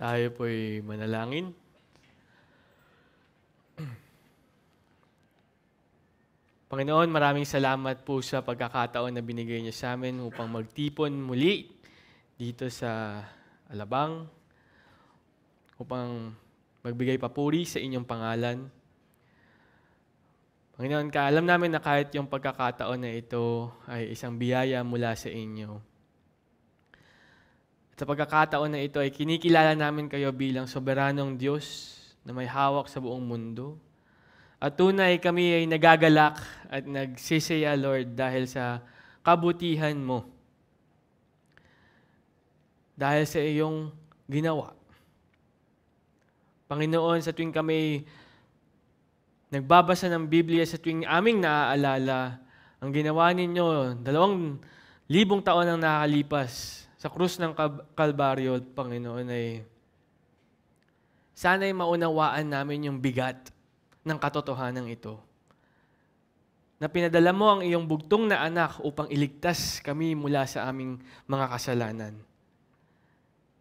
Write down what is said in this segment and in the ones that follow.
Tayo po'y manalangin. Panginoon, maraming salamat po sa pagkakataon na binigay niyo sa amin upang magtipon muli dito sa Alabang, upang magbigay papuri sa inyong pangalan. Panginoon, alam namin na kahit yung pagkakataon na ito ay isang biyaya mula sa inyo. At sa pagkakataon na ito ay kinikilala namin kayo bilang soberanong Diyos na may hawak sa buong mundo. At tunay kami ay nagagalak at nagsisaya, Lord, dahil sa kabutihan mo. Dahil sa iyong ginawa. Panginoon, sa tuwing kami nagbabasa ng Biblia, sa tuwing aming naaalala, ang ginawa ninyo, 2,000 taon ang nakalipas sa krus ng Kalbaryo, Panginoon, ay sana'y maunawaan namin yung bigat ng katotohanan ito. Na pinadala mo ang iyong bugtong na anak upang iligtas kami mula sa aming mga kasalanan.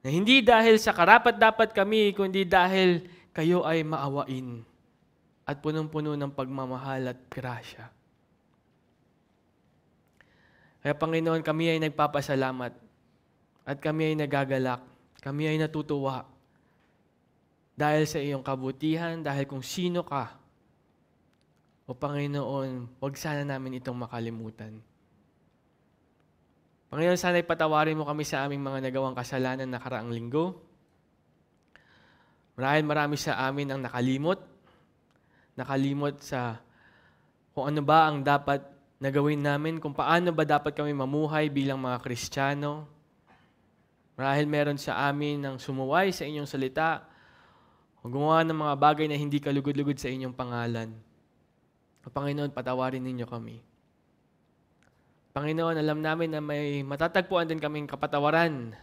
Na hindi dahil sa karapat-dapat kami, kundi dahil kayo ay maawain at punong-puno ng pagmamahal at grasya. Kaya Panginoon, kami ay nagpapasalamat at kami ay nagagalak, kami ay natutuwa dahil sa iyong kabutihan, dahil kung sino ka. O Panginoon, huwag sana namin itong makalimutan. Panginoon, sana'y patawarin mo kami sa aming mga nagawang kasalanan nakaraang linggo. Marami sa amin ang nakalimot sa kung ano ba ang dapat na gawin namin, kung paano ba dapat kami mamuhay bilang mga Kristiyano. Marahil meron sa amin ang sumuway sa inyong salita, o gumawa ng mga bagay na hindi kalugod-lugod sa inyong pangalan. O Panginoon, patawarin ninyo kami. Panginoon, alam namin na may matatagpuan din kaming kapatawaran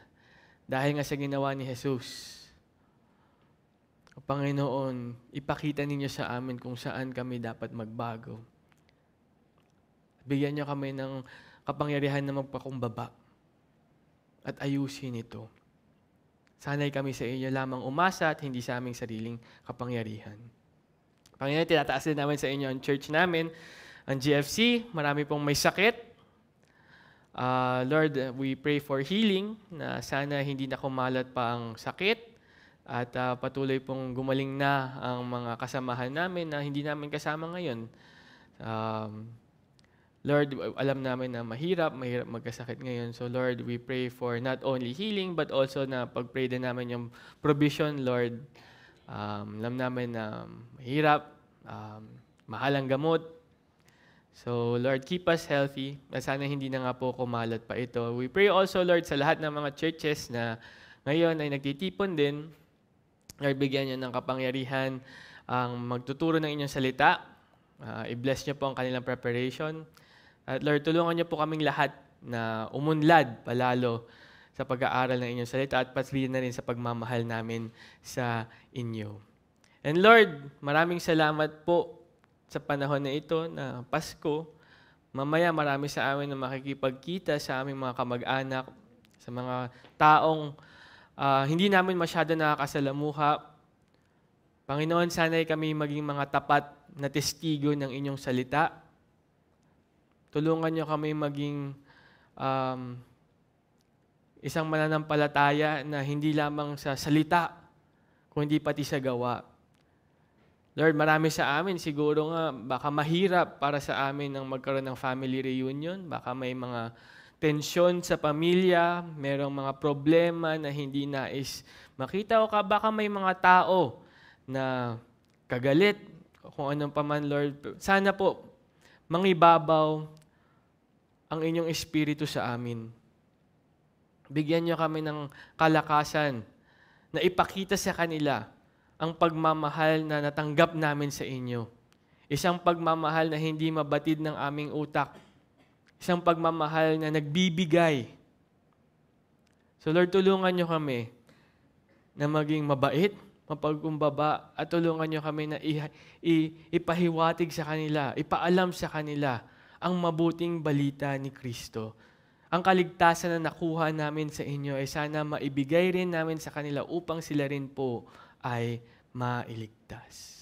dahil nga sa ginawa ni Jesus. O Panginoon, ipakita ninyo sa amin kung saan kami dapat magbago. Bigyan niyo kami ng kapangyarihan na magpakumbaba at ayusin ito. Sana'y kami sa inyo lamang umasa at hindi sa aming sariling kapangyarihan. Panginoon, tinataas din namin sa inyo ang church namin, ang GFC. Marami pong may sakit. Lord, we pray for healing, na sana hindi na kumalat pa ang sakit at patuloy pong gumaling na ang mga kasamahan namin na hindi namin kasama ngayon. Lord, alam namin na mahirap magkasakit ngayon. So Lord, we pray for not only healing but also na pag-pray din namin yung provision, Lord. Alam namin na mahirap, mahal ang gamot. So Lord, keep us healthy. Sana hindi na nga po kumalat pa ito. We pray also, Lord, sa lahat ng mga churches na ngayon ay nagtitipon din. Lord, bigyan niyo ng kapangyarihan ang magtuturo ng inyong salita. I-bless niyo po ang kanilang preparation. At Lord, tulungan niyo po kaming lahat na umunlad palalo sa pag-aaral ng inyong salita at patuloy na rin sa pagmamahal namin sa inyo. And Lord, maraming salamat po sa panahon na ito na Pasko. Mamaya marami sa amin na makikipagkita sa aming mga kamag-anak, sa mga taong hindi namin masyado nakakasalamuha. Panginoon, sana'y kami maging mga tapat na testigo ng inyong salita. Tulungan niyo kami maging isang mananampalataya na hindi lamang sa salita, kundi pati sa gawa. Lord, marami sa amin, siguro nga, baka mahirap para sa amin ang magkaroon ng family reunion. Baka may mga tensyon sa pamilya, merong mga problema na hindi nais makita. O baka may mga tao na kagalit, kung anong paman, Lord. Sana po, mangibabaw ang inyong espiritu sa amin. Bigyan niyo kami ng kalakasan na ipakita sa kanila ang pagmamahal na natanggap namin sa inyo. Isang pagmamahal na hindi mabatid ng aming utak. Isang pagmamahal na nagbibigay. So Lord, tulungan niyo kami na maging mabait, mapagkumbaba, at tulungan niyo kami na ipahiwatig sa kanila, ipaalam sa kanila ang mabuting balita ni Kristo. ang kaligtasan na nakuha namin sa inyo ay sana maibigay rin namin sa kanila upang sila rin po ay mailigtas.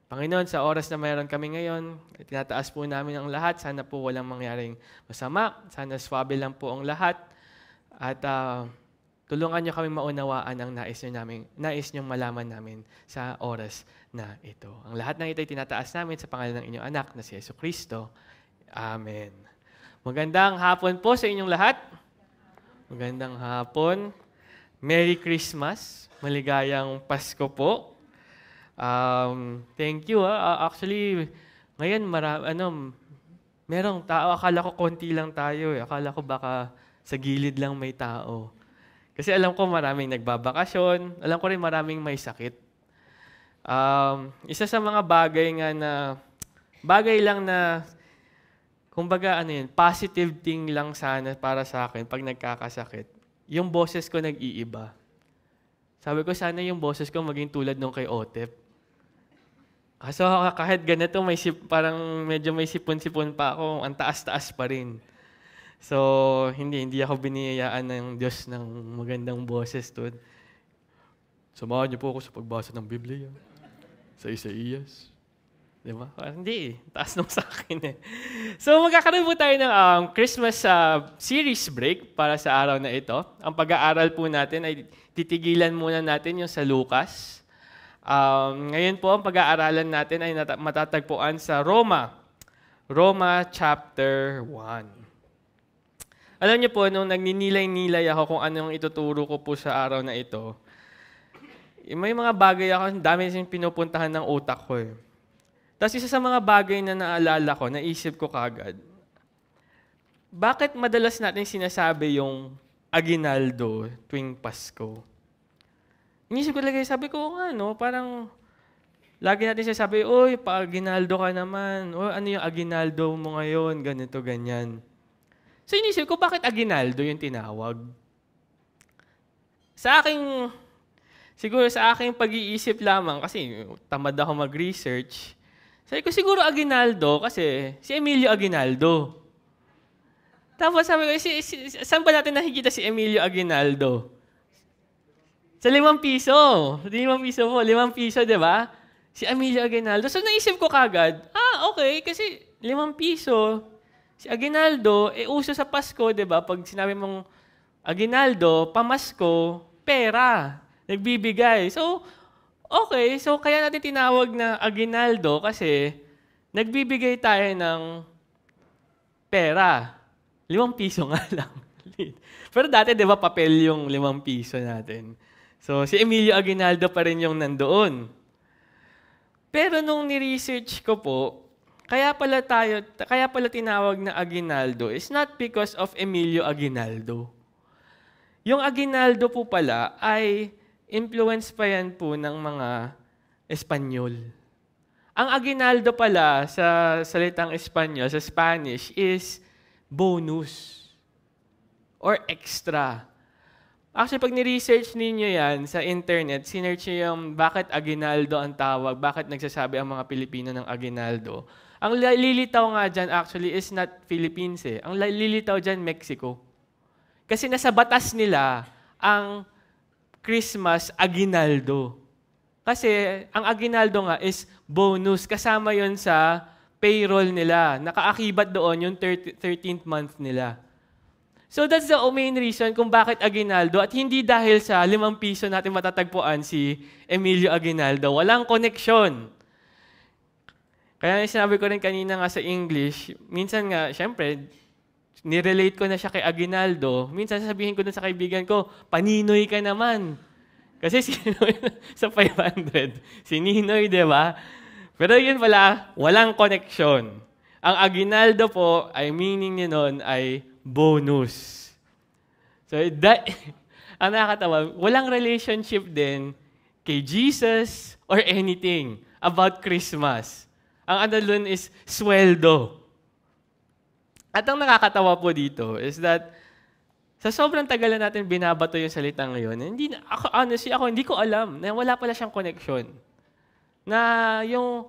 Panginoon, sa oras na mayroon kami ngayon, tinataas po namin ang lahat. Sana po walang mangyaring masama. Sana swabe lang po ang lahat. At tulungan niyo kami maunawaan ang nais niyong malaman namin sa oras na ito. Ang lahat ng ito ay tinataas namin sa pangalan ng inyong anak na si Jesucristo. Amen. Magandang hapon po sa inyong lahat. Magandang hapon. Merry Christmas. Maligayang Pasko po. Thank you. Actually, ngayon merong tao. Akala ko konti lang tayo. Akala ko baka sa gilid lang may tao. Kasi alam ko maraming nagbabakasyon. Alam ko rin maraming may sakit. Isa sa mga bagay lang na kumbaga positive thing lang sana para sa akin pag nagkakasakit. Yung boses ko nag-iiba. Sabi ko sana yung boses ko maging tulad nung kay Otep. Kaso kahit ganito, parang medyo may sipon-sipon pa ako, ang taas-taas pa rin. So, hindi ako biniyayaan ng Diyos ng magandang boses doon. Samahan niyo po ako sa pagbasa ng Biblia. Sa Isaías. Di ba? Hindi, taas nung sa akin eh. So, magkakaroon po tayo ng Christmas series break para sa araw na ito. Ang pag-aaral po natin ay titigilan muna natin yung sa Lucas. Ngayon po, ang pag-aaralan natin ay matatagpuan sa Roma chapter 1. Alam niyo po, nung nagninilay-nilay ako kung ano yung ituturo ko po sa araw na ito, may mga bagay ako, dami siyang pinupuntahan ng utak ko eh. Tapos isa sa mga bagay na naalala ko, naisip ko kagad, bakit madalas natin sinasabi yung aguinaldo tuwing Pasko? Inisip ko lagi, sabi ko, parang lagi natin sinasabi, oy, pa-aguinaldo ka naman. O ano yung aguinaldo mo ngayon? Ganito, ganyan. So inisip ko, bakit aguinaldo yung tinawag? Siguro sa aking pag-iisip lamang, kasi tamad ako mag-research, sabi ko, siguro aguinaldo kasi si Emilio Aguinaldo. Tapos sabi ko, saan ba natin nakikita si Emilio Aguinaldo? Sa 5 piso. 5 piso po. 5 piso, di ba? Si Emilio Aguinaldo. So, naisip ko kagad, okay, kasi 5 piso, si Aguinaldo, uso sa Pasko, di ba? Pag sinabi mong Aguinaldo, pamasko, pera, nagbibigay. So, okay. So, kaya natin tinawag na aguinaldo kasi nagbibigay tayo ng pera. 5 piso nga lang. Pero dati, di ba, papel yung 5 piso natin. So, si Emilio Aguinaldo pa rin yung nandoon. Pero nung ni-research ko po, kaya pala tinawag na aguinaldo is not because of Emilio Aguinaldo. Yung aguinaldo po pala ay influence pa yan po ng mga Espanyol. Ang aguinaldo pala sa salitang Espanyol, sa Spanish, is bonus or extra. Actually, pag ni-research ninyo yan sa internet, sinearch nyo yung bakit aguinaldo ang tawag, bakit nagsasabi ang mga Pilipino ng aguinaldo. Ang lilitaw nga dyan actually is not Philippines eh. Ang lilitaw dyan, Mexico. Kasi nasa batas nila ang Christmas aguinaldo. Kasi ang aguinaldo nga is bonus. Kasama yon sa payroll nila. Nakaakibat doon yung 13th month nila. So that's the main reason kung bakit aguinaldo at hindi dahil sa 5 piso natin matatagpuan si Emilio Aguinaldo. Walang koneksyon. Kaya sinabi ko rin kanina nga sa English, minsan nga, syempre, nirelate ko na siya kay Aguinaldo. Minsan sasabihin ko dun sa kaibigan ko, paninoy ka naman. Kasi sa 500, si Ninoy, di ba? Pero yun pala, walang koneksyon. Ang aguinaldo po, ay meaning niya nun ay bonus. So, ang nakakatawa, walang relationship din kay Jesus or anything about Christmas. Ang ano dun is sweldo. At ang nakakatawa po dito is that sa sobrang tagal na natin binabato yung salitang ngayon, honestly, ako hindi ko alam na wala pala siyang connection. Na yung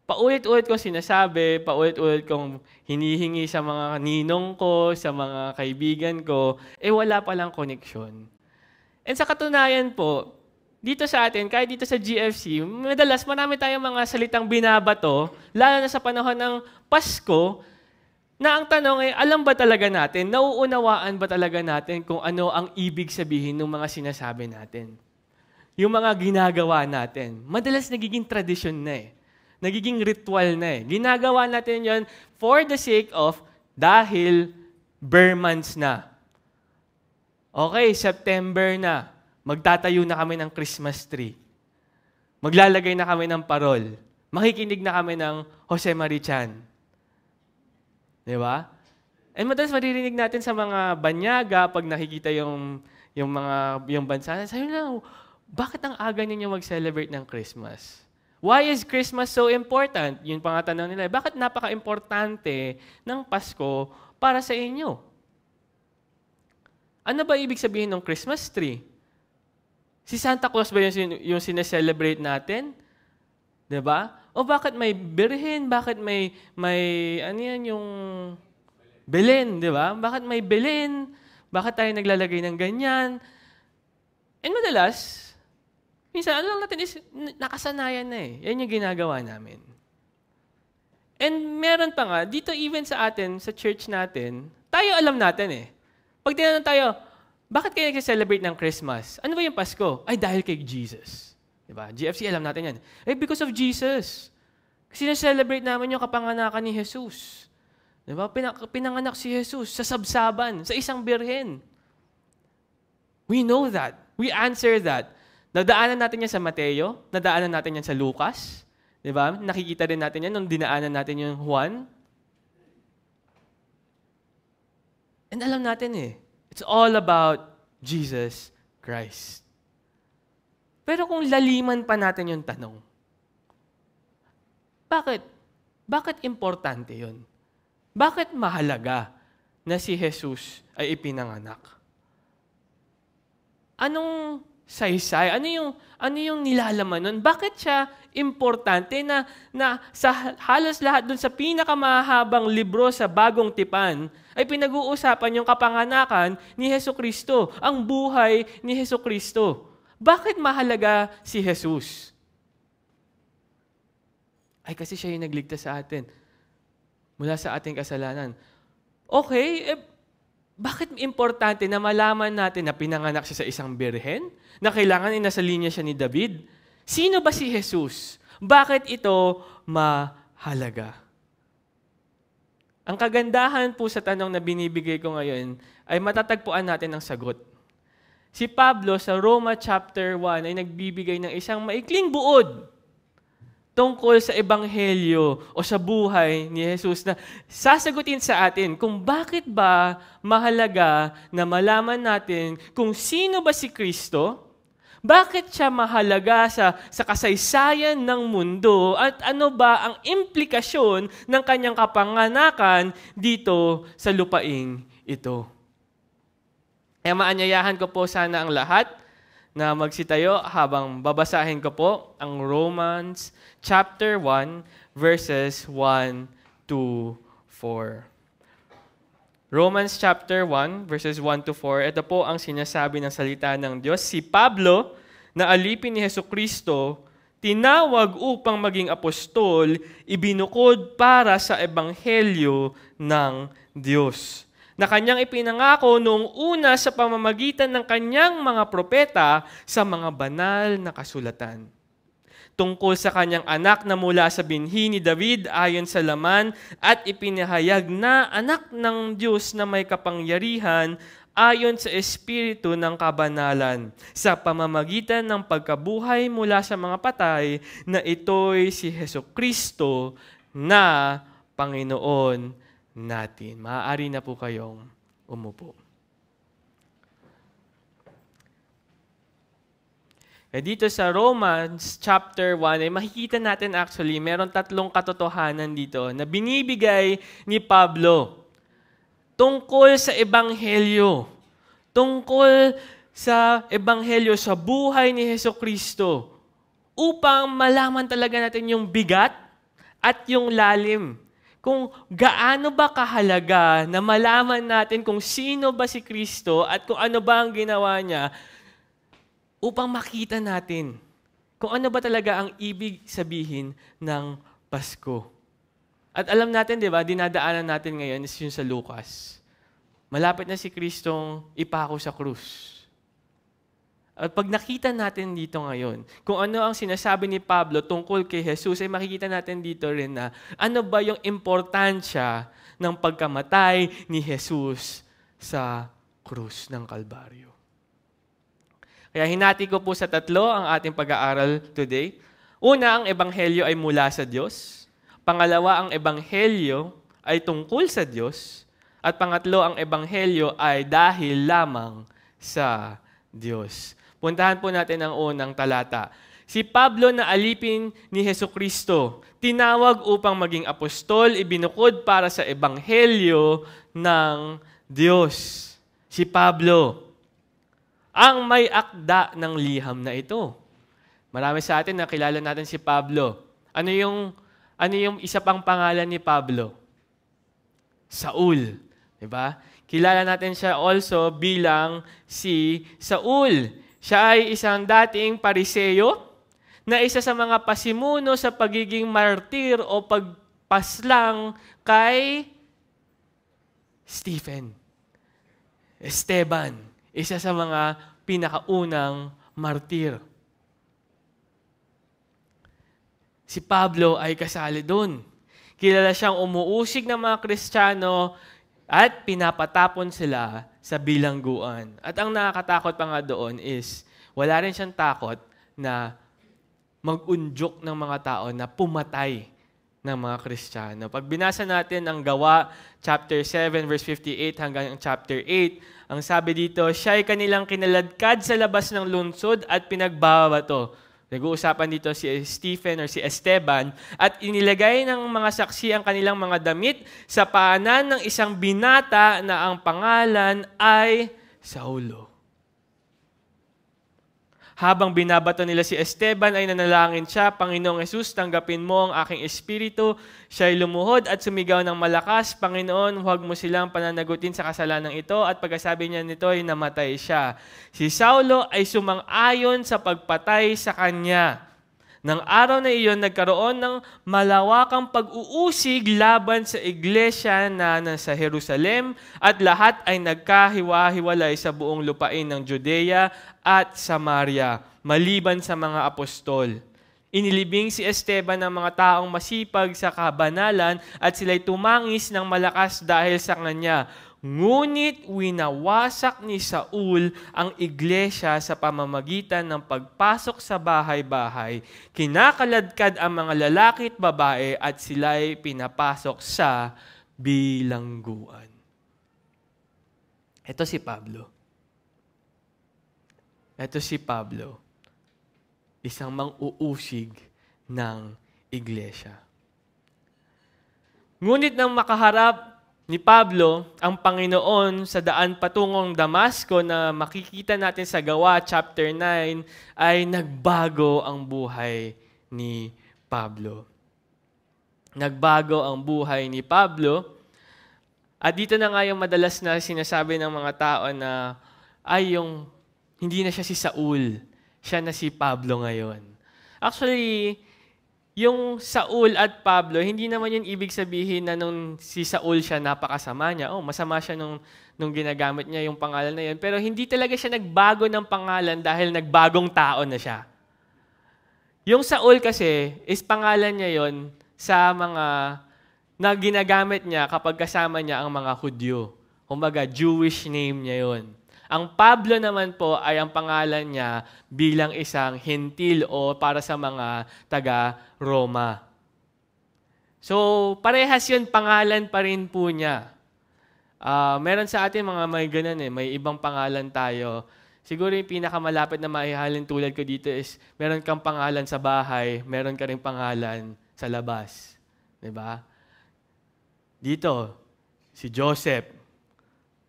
Paulit-ulit kong sinasabi, paulit-ulit kong hinihingi sa mga ninong ko, sa mga kaibigan ko, wala palang koneksyon. And sa katunayan po, dito sa atin, kahit dito sa GFC, madalas marami tayong mga salitang binabato, lalo na sa panahon ng Pasko, na ang tanong ay, alam ba talaga natin, nauunawaan ba talaga natin kung ano ang ibig sabihin ng mga sinasabi natin? Yung mga ginagawa natin, madalas nagiging tradisyon na nagiging ritual na Ginagawa natin yon for the sake of, dahil bare months na. Okay, September na. Magtatayo na kami ng Christmas tree. Maglalagay na kami ng parol. Makikinig na kami ng Jose Marichan. Di ba? And madalas maririnig natin sa mga banyaga pag nakikita yung bansa. Sabi na, bakit ang aga ninyo mag-celebrate ng Christmas? Why is Christmas so important? Yun pa nga tanong nila. Bakit napaka-importante ng Pasko para sa inyo? Ano ba ibig sabihin ng Christmas tree? Si Santa Claus ba yung sineselebrate natin? Diba? O bakit may birhen? Bakit may ano yan, yung Belen, diba? Bakit may Belen? Bakit tayo naglalagay ng ganyan? And madalas, minsan, ano lang natin is, nakasanayan na Yan yung ginagawa namin. And meron pa nga, dito even sa atin, sa church natin, tayo alam natin Pag tinanong tayo, bakit kayo nag-celebrate ng Christmas? Ano ba yung Pasko? Ay, dahil kay Jesus. Diba? GFC, alam natin yan. Because of Jesus. Kasi na-celebrate namin yung kapanganakan ni Jesus. Diba? Pinanganak si Jesus sa sabsaban, sa isang birhen. We know that. We answer that. Nadaanan natin yan sa Mateo, nadaanan natin yan sa Lucas, di ba? Nakikita rin natin yan nung dinaanan natin yung Juan. And alam natin it's all about Jesus Christ. Pero kung laliman pa natin yung tanong, bakit? Bakit importante yun? Bakit mahalaga na si Jesus ay ipinanganak? Anong saysay? Ano yung nilalaman nun? Bakit siya importante na sa halos lahat dun sa pinakamahabang libro sa Bagong Tipan ay pinag-uusapan yung kapanganakan ni Hesukristo, ang buhay ni Hesukristo. Bakit mahalaga si Jesus? Ay kasi siya yung nagligtas sa atin mula sa ating kasalanan. Okay, bakit importante na malaman natin na pinanganak siya sa isang birhen? Na kailangan ay nasa linya siya ni David? Sino ba si Jesus? Bakit ito mahalaga? Ang kagandahan po sa tanong na binibigay ko ngayon ay matatagpuan natin ang sagot. Si Pablo sa Roma chapter 1 ay nagbibigay ng isang maikling buod tungkol sa ebanghelyo o sa buhay ni Jesus na sasagutin sa atin kung bakit ba mahalaga na malaman natin kung sino ba si Kristo, bakit siya mahalaga sa kasaysayan ng mundo at ano ba ang implikasyon ng kanyang kapanganakan dito sa lupaing ito. Kaya maanyayahan ko po sana ang lahat na magsitayo habang babasahin ko po ang Romans chapter 1 verses 1 to 4. Romans chapter 1 verses 1 to 4. Ito po ang sinasabi ng salita ng Diyos. Si Pablo, na alipin ni Hesukristo, tinawag upang maging apostol, ibinukod para sa ebanghelyo ng Diyos, na kanyang ipinangako noong una sa pamamagitan ng kanyang mga propeta sa mga banal na kasulatan. Tungkol sa kanyang anak na mula sa binhi ni David ayon sa laman at ipinahayag na anak ng Diyos na may kapangyarihan ayon sa espiritu ng kabanalan sa pamamagitan ng pagkabuhay mula sa mga patay na ito'y si Hesukristo na Panginoon natin. Maaari na po kayong umupo. Dito sa Romans chapter 1, ay makikita natin actually, meron tatlong katotohanan dito na binibigay ni Pablo tungkol sa ebanghelyo. Tungkol sa ebanghelyo, sa buhay ni Hesukristo. Upang malaman talaga natin yung bigat at yung lalim. Kung gaano ba kahalaga na malaman natin kung sino ba si Kristo at kung ano ba ang ginawa niya upang makita natin kung ano ba talaga ang ibig sabihin ng Pasko. At alam natin, di ba, dinadaanan natin ngayon is yun sa Lucas. Malapit na si Kristong ipako sa krus. At pag nakita natin dito ngayon, kung ano ang sinasabi ni Pablo tungkol kay Jesus, ay makikita natin dito rin na ano ba yung importansya ng pagkamatay ni Jesus sa krus ng Kalbaryo. Kaya hinati ko po sa 3 ang ating pag-aaral today. Una, ang ebanghelyo ay mula sa Diyos. Pangalawa, ang ebanghelyo ay tungkol sa Diyos. At pangatlo, ang ebanghelyo ay dahil lamang sa Diyos. Puntahan po natin ang unang talata. Si Pablo na alipin ni Hesukristo, tinawag upang maging apostol, ibinukod para sa ebanghelyo ng Diyos. Si Pablo, ang may akda ng liham na ito. Marami sa atin nakilala natin si Pablo. Ano yung isa pang pangalan ni Pablo? Saul. Diba? Kilala natin siya also bilang si Saul. Siya ay isang dating pariseyo na isa sa mga pasimuno sa pagiging martir o pagpaslang kay Esteban, isa sa mga pinakaunang martir. Si Pablo ay kasali doon. Kilala siyang umuusig ng mga Kristiyano at pinapatapon sila sa bilangguan. At ang nakakatakot pa nga doon is, wala rin siyang takot na mag-unjok ng mga tao na pumatay ng mga Kristiyano. Pag binasa natin ang Gawa, chapter 7, verse 58 hanggang chapter 8, ang sabi dito, siya ay kanilang kinaladkad sa labas ng lungsod at pinagbabato. Nag-uusapan dito si Stephen or si Esteban at inilagay ng mga saksi ang kanilang mga damit sa paanan ng isang binata na ang pangalan ay Saulo. Habang binabato nila si Esteban ay nanalangin siya, Panginoong Hesus, tanggapin mo ang aking espiritu. Siya ay lumuhod at sumigaw ng malakas, Panginoon, huwag mo silang pananagutin sa kasalanang ito. At pagkasabi niya nito ay namatay siya. Si Saulo ay sumang-ayon sa pagpatay sa kanya. Nang araw na iyon, nagkaroon ng malawakang pag-uusig laban sa iglesia na nasa Jerusalem at lahat ay nagkahiwa-hiwalay sa buong lupain ng Judea at Samaria, maliban sa mga apostol. Inilibing si Esteban ng mga taong masipag sa kabanalan at sila'y tumangis ng malakas dahil sa kanya. Ngunit winawasak ni Saul ang iglesia sa pamamagitan ng pagpasok sa bahay-bahay. Kinakaladkad ang mga lalaki at babae at sila'y pinapasok sa bilangguan. Ito si Pablo. Isang mang-uusig ng iglesia. Ngunit nang makaharap ni Pablo ang Panginoon sa daan patungong Damasco na makikita natin sa Gawa chapter 9 ay nagbago ang buhay ni Pablo. Nagbago ang buhay ni Pablo. At dito na nga yung madalas na sinasabi ng mga tao na hindi na siya si Saul, siya na si Pablo ngayon. Actually, yung Saul at Pablo, hindi naman yun ibig sabihin na nung si Saul siya napakasama niya. Masama siya nung ginagamit niya yung pangalan na yun. Pero hindi talaga siya nagbago ng pangalan dahil nagbagong tao na siya. Yung Saul kasi, is pangalan niya yon sa mga na ginagamit niya kapag kasama niya ang mga Hudyo. Kumbaga, Jewish name niya yon. Ang Pablo naman po ay ang pangalan niya bilang isang hentil o para sa mga taga-Roma. So, parehas yun, pangalan pa rin po niya. Meron sa atin mga may ganun may ibang pangalan tayo. Siguro yung pinakamalapit na maihalin tulad ko dito is meron kang pangalan sa bahay, meron ka rin pangalan sa labas. Diba? Dito, si Joseph.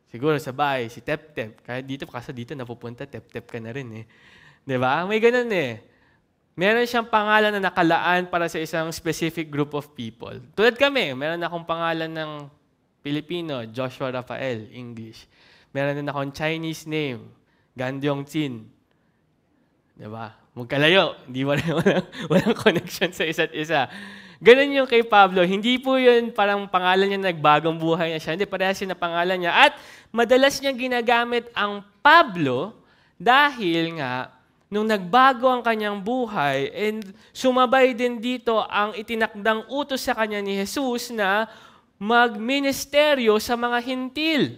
Siguro sa bahay, si Tep-Tep. Kahit dito napupunta, Tep-Tep ka na rin . Diba? May ganun . Meron siyang pangalan na nakalaan para sa isang specific group of people. Tulad kami, meron akong pangalan ng Pilipino, Joshua Rafael, English. Meron din akong Chinese name, Gandyong Chin. Diba? Magkalayo. Walang connection sa isa't isa. Ganun yung kay Pablo. Hindi po yun parang pangalan niya nagbagong buhay na siya. Hindi, parehas yun na pangalan niya. At madalas niyang ginagamit ang Pablo dahil nga nung nagbago ang kanyang buhay and sumabay din dito ang itinakdang utos sa kanya ni Jesus na magministeryo sa mga hintil.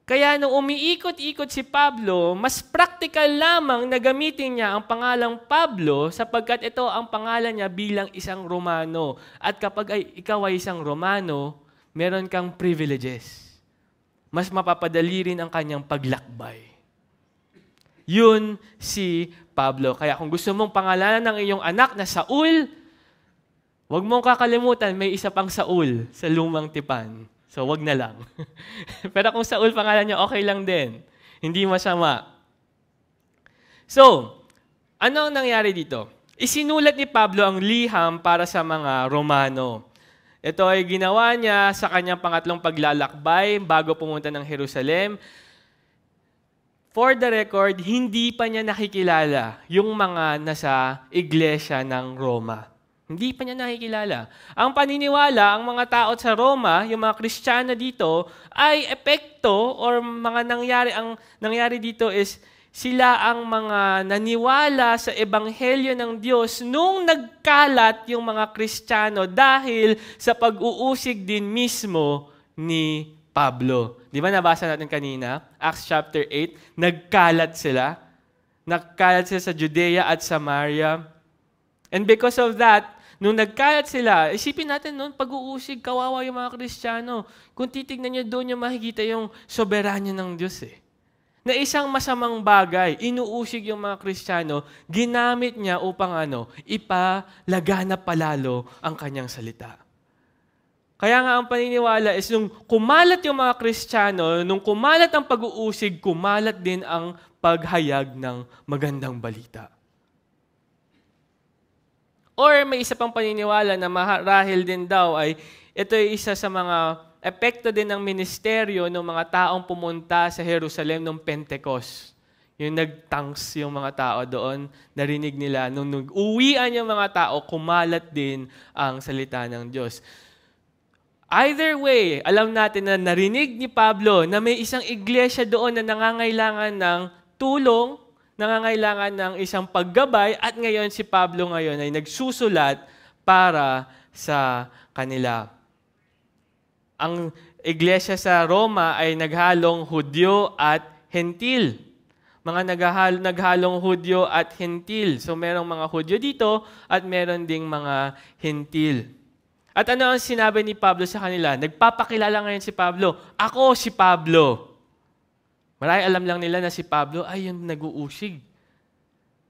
Kaya nung umiikot-ikot si Pablo, mas practical lamang na gamitin niya ang pangalang Pablo sapagkat ito ang pangalan niya bilang isang Romano. At kapag ikaw ay isang Romano, meron kang privileges. Mas mapapadali rin ang kanyang paglakbay. Yun si Pablo. Kaya kung gusto mong pangalanan ng iyong anak na Saul, huwag mong kakalimutan, may isa pang Saul sa lumang tipan. So, wag na lang. Pero kung Saul pangalan niya, okay lang din. Hindi masama. So, ano ang nangyari dito? Isinulat ni Pablo ang liham para sa mga Romano. Ito ay ginawa niya sa kanyang pangatlong paglalakbay bago pumunta ng Jerusalem. For the record, hindi pa niya nakikilala yung mga nasa iglesia ng Roma. Hindi pa niya nakikilala. Ang paniniwala, ang mga tao sa Roma, yung mga Kristiyano dito, ay epekto or mga nangyari. Ang nangyari dito is sila ang mga naniwala sa ebanghelyo ng Diyos nung nagkalat yung mga Kristiyano dahil sa pag-uusig din mismo ni Pablo. Di ba nabasa natin kanina? Acts chapter 8, nagkalat sila. Nagkalat sila sa Judea at Samaria. And because of that, nung nagkalat sila, isipin natin noon, pag-uusig, kawawa yung mga Kristiyano. Kung titignan niyo doon, yung makikita yung soberanya ng Diyos Na isang masamang bagay, inuusig yung mga Kristiyano, ginamit niya upang ipalaganap palalo ang kanyang salita. Kaya nga ang paniniwala is nung kumalat yung mga Kristiyano, nung kumalat ang pag-uusig, kumalat din ang paghayag ng magandang balita. Or may isa pang paniniwala na marahil din daw ay ito ay isa sa mga epekto din ng ministeryo ng mga taong pumunta sa Jerusalem noong Pentecost. Yung nagtanks yung mga tao doon, narinig nila. Nung nag-uwian yung mga tao, kumalat din ang salita ng Diyos. Either way, alam natin na narinig ni Pablo na may isang iglesia doon na nangangailangan ng tulong, nangangailangan ng isang paggabay, at ngayon si Pablo ngayon ay nagsusulat para sa kanila. Ang iglesia sa Roma ay naghalong Hudyo at Hentil. Mga naghalong Hudyo at Hentil. So merong mga Hudyo dito at meron ding mga Hentil. At ano ang sinabi ni Pablo sa kanila? Nagpapakilala ngayon si Pablo. Ako si Pablo. Marami alam lang nila na si Pablo ay yung nag-uusig.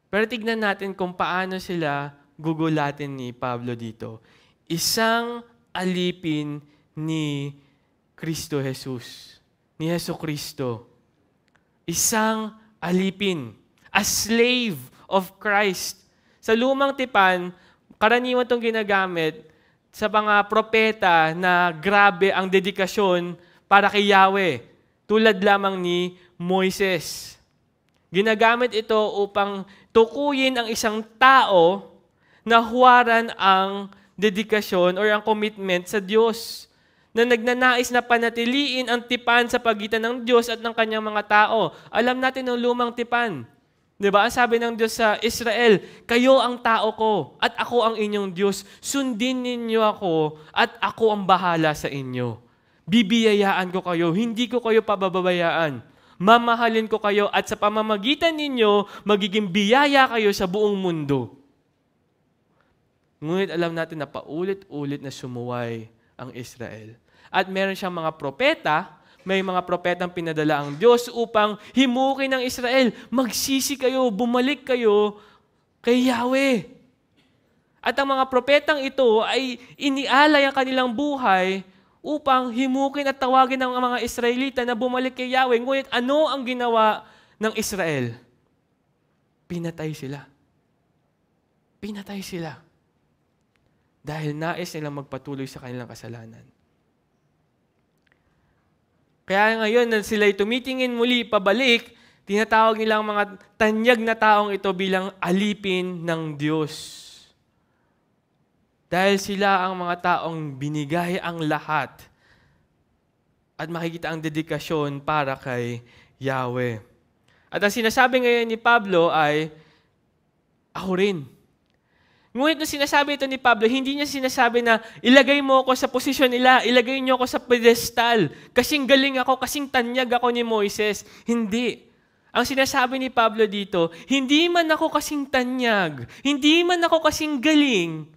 Pero tignan natin kung paano sila gugulatin ni Pablo dito. Isang alipin ni Kristo Jesus. Ni Jesu Kristo. Isang alipin. A slave of Christ. Sa lumang tipan, karaniwan itong ginagamit sa mga propeta na grabe ang dedikasyon para kay Yahweh, tulad lamang ni Moises. Ginagamit ito upang tukuyin ang isang tao na huwaran ang dedikasyon or ang commitment sa Diyos, na nagnanais na panatiliin ang tipan sa pagitan ng Diyos at ng kanyang mga tao. Alam natin ng lumang tipan. Diba? Ang sabi ng Diyos sa Israel, kayo ang tao ko at ako ang inyong Diyos. Sundin ninyo ako at ako ang bahala sa inyo. Bibiyayaan ko kayo, hindi ko kayo pababayaan. Mamahalin ko kayo at sa pamamagitan ninyo, magiging biyaya kayo sa buong mundo. Ngunit alam natin na paulit-ulit na sumuway ang Israel. At meron siyang mga propeta, may mga propetang pinadala ang Diyos upang himukin ng Israel. Magsisi kayo, bumalik kayo kay Yahweh. At ang mga propetang ito ay inialay ang kanilang buhay upang himukin at tawagin ng mga Israelita na bumalik kay Yahweh. Ngunit ano ang ginawa ng Israel? Pinatay sila. pinatay sila. Dahil nais nilang magpatuloy sa kanilang kasalanan. Kaya ngayon, na sila'y tumitingin muli pabalik, tinatawag nilang mga tanyag na taong ito bilang alipin ng Diyos. Dahil sila ang mga taong binigay ang lahat at makikita ang dedikasyon para kay Yahweh. At ang sinasabi ngayon ni Pablo ay, ako rin. Ngunit nung sinasabi ito ni Pablo, hindi niya sinasabi na ilagay mo ako sa posisyon nila, ilagay niyo ako sa pedestal, kasing galing ako, kasing tanyag ako ni Moises. Hindi. Ang sinasabi ni Pablo dito, hindi man ako kasing tanyag, hindi man ako kasing galing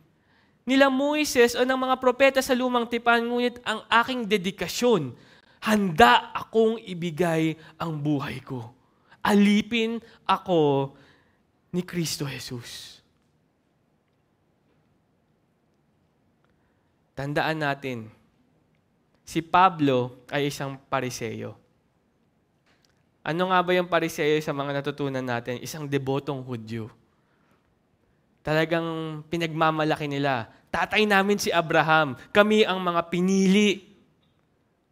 nila Moises o ng mga propeta sa lumang tipan, ngunit ang aking dedikasyon, handa akong ibigay ang buhay ko. Alipin ako ni Kristo Jesus. Tandaan natin, si Pablo ay isang Pariseyo. Ano nga ba yung Pariseyo sa mga natutunan natin? Isang debotong Hudyo. Talagang pinagmamalaki nila. Tatay namin si Abraham. Kami ang mga pinili.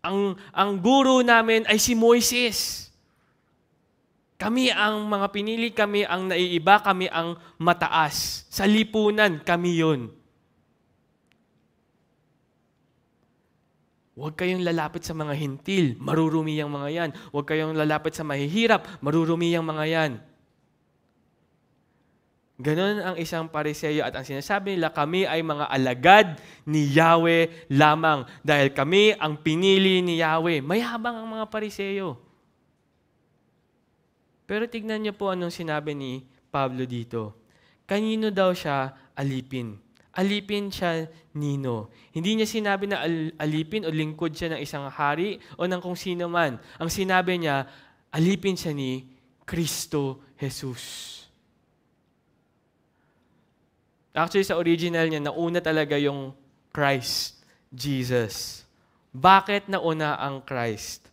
Ang guro namin ay si Moises. Kami ang mga pinili, kami ang naiiba, kami ang mataas. Sa lipunan, kami yun. Huwag kayong lalapit sa mga hintil, marurumi ang mga yan. Huwag kayong lalapit sa mahihirap, marurumi ang mga yan. Ganon ang isang Pariseyo at ang sinasabi nila, kami ay mga alagad ni Yahweh lamang dahil kami ang pinili ni Yahweh. Mayabang ang mga Pariseyo. Pero tignan niyo po anong sinabi ni Pablo dito. Kanino daw siya alipin? Alipin siya nino. Hindi niya sinabi na alipin o lingkod siya ng isang hari o ng kung sino man. Ang sinabi niya, alipin siya ni Kristo Jesus. Actually, sa original niya, nauna talaga yung Christ, Jesus. Bakit nauna ang Christ?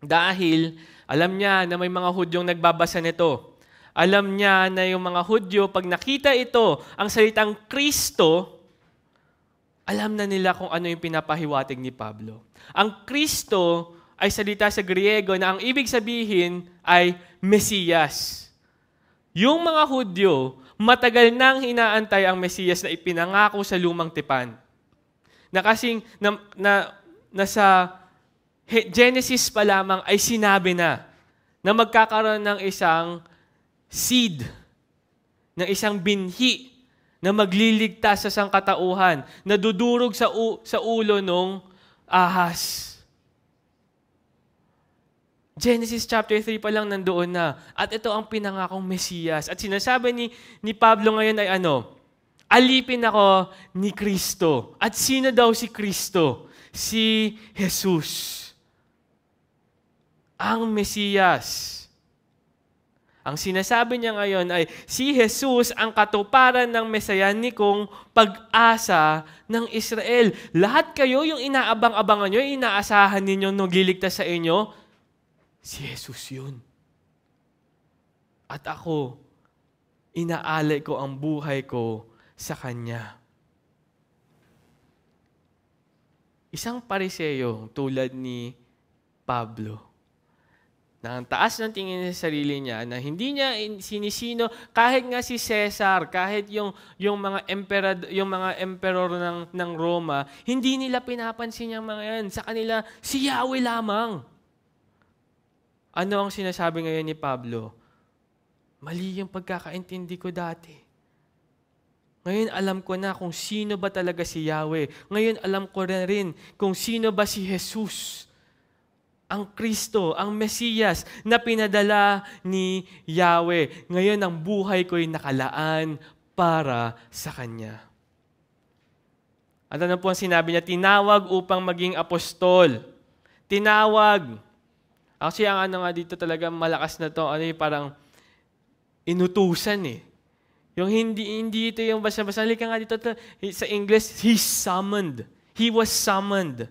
Dahil alam niya na may mga Hudyong nagbabasa nito. Alam niya na yung mga Hudyo, pag nakita ito, ang salitang Kristo, alam na nila kung ano yung pinapahiwatig ni Pablo. Ang Kristo ay salita sa Griego na ang ibig sabihin ay Mesiyas. Yung mga Hudyo, matagal nang inaantay ang Mesiyas na ipinangako sa lumang tipan. Na kasing nasa Genesis pa lamang ay sinabi na magkakaroon ng isang seed, ng isang binhi na magliligtas sa sangkatauhan, na dudurog sa ulo ng ahas. Genesis chapter 3 pa lang nandoon na. At ito ang pinangakong Mesiyas. At sinasabi ni Pablo ngayon ay ano? Alipin ako ni Kristo. At sino daw si Kristo? Si Jesus. Ang Mesiyas. Ang sinasabi niya ngayon ay si Jesus ang katuparan ng mesayanikong pag-asa ng Israel. Lahat kayo yung inaabang-abangan nyo, inaasahan ninyo nung liligtas sa inyo, si Jesus yun. At ako, inaalay ko ang buhay ko sa Kanya. Isang Pariseyo tulad ni Pablo, na ang taas ng tingin sa sarili niya, na hindi niya sinisino, kahit nga si Cesar, kahit yung mga emperor ng Roma, hindi nila pinapansin yung mga yan. Sa kanila, si Yahweh lamang. Ano ang sinasabi ngayon ni Pablo? Mali yung pagkakaintindi ko dati. Ngayon alam ko na kung sino ba talaga si Yahweh. Ngayon alam ko na rin kung sino ba si Jesus. Ang Kristo, ang Mesiyas na pinadala ni Yahweh. Ngayon ang buhay ko'y nakalaan para sa Kanya. At ano po ang sinabi niya? Tinawag upang maging apostol. Tinawag. Actually, ang ano nga dito talaga malakas na to, parang inutusan eh. Yung hindi ito yung basta-basta. Halika nga dito sa English, He's summoned. He was summoned.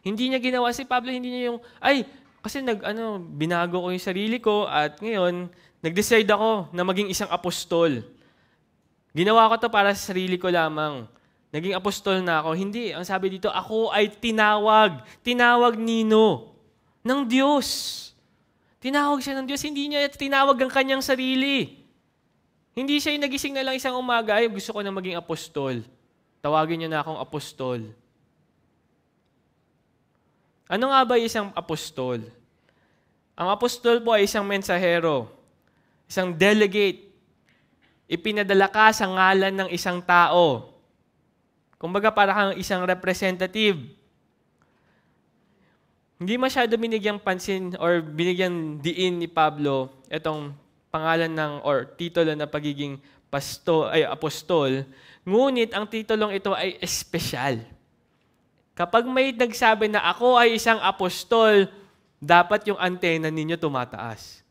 Hindi niya ginawa si Pablo, hindi niya yung, kasi binago ko yung sarili ko at ngayon, Nag-decide ako na maging isang apostol. Ginawa ko to para sa sarili ko lamang. Naging apostol na ako. Hindi. Ang sabi dito, ako ay tinawag. Tinawag nino? Ng Diyos. Tinawag siya ng Diyos. Hindi niya tinawag ang kanyang sarili. Hindi siya yung nagising na lang isang umaga, ay gusto ko na maging apostol. Tawagin niyo na akong apostol. Ano nga ba isang apostol? Ang apostol po ay isang mensahero, isang delegate. Ipinadala ka sa ngalan ng isang tao. Kumbaga para kang isang representative. Hindi masyado binigyang pansin or binigyang diin ni Pablo itong pangalan ng or titulo na pagiging apostol. Ngunit ang titulong ito ay espesyal. Kapag may nagsabi na ako ay isang apostol, dapat yung antena ninyo tumataas.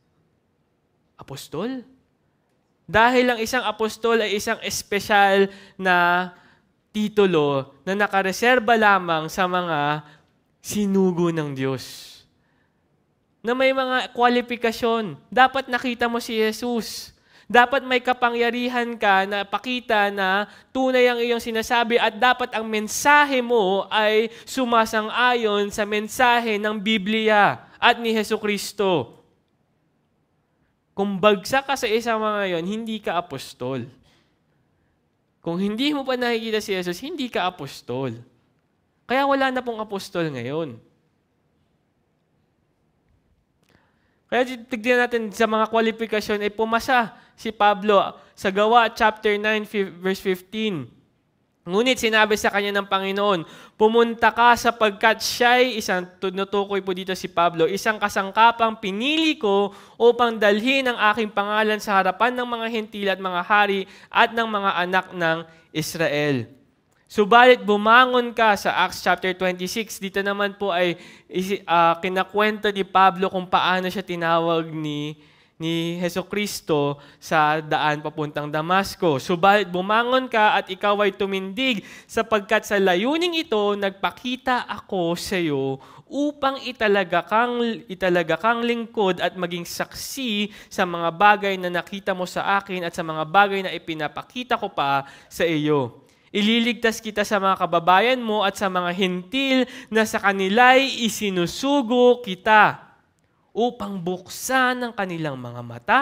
Apostol? Dahil ang isang apostol ay isang espesyal na titulo na nakareserba lamang sa mga sinugo ng Diyos. Na may mga kwalifikasyon. Dapat nakita mo si Jesus. Dapat may kapangyarihan ka na pakita na tunay ang iyong sinasabi at dapat ang mensahe mo ay sumasang-ayon sa mensahe ng Biblia at ni Jesucristo. Kung bagsak ka sa isang mga yon, hindi ka apostol. Kung hindi mo pa nakikita si Jesus, hindi ka apostol. Kaya wala na pong apostol ngayon. Kaya tignan natin sa mga kwalifikasyon, ay pumasa si Pablo sa Gawa chapter 9, verse 15. Ngunit sinabi sa kanya ng Panginoon, pumunta ka sapagkat siya'y isang, tunutukoy po dito si Pablo, isang kasangkapang pinili ko upang dalhin ang aking pangalan sa harapan ng mga hentil at mga hari at ng mga anak ng Israel. Subalit bumangon ka sa Acts chapter 26. Dito naman po ay kinakwento ni Pablo kung paano siya tinawag ni Jesucristo sa daan papuntang Damasco. Subalit bumangon ka at ikaw ay tumindig sapagkat sa layuning ito nagpakita ako sa iyo upang italaga kang lingkod at maging saksi sa mga bagay na nakita mo sa akin at sa mga bagay na ipinapakita ko pa sa iyo. Ililigtas kita sa mga kababayan mo at sa mga hentil na sa kanila'y isinusugo kita upang buksan ang kanilang mga mata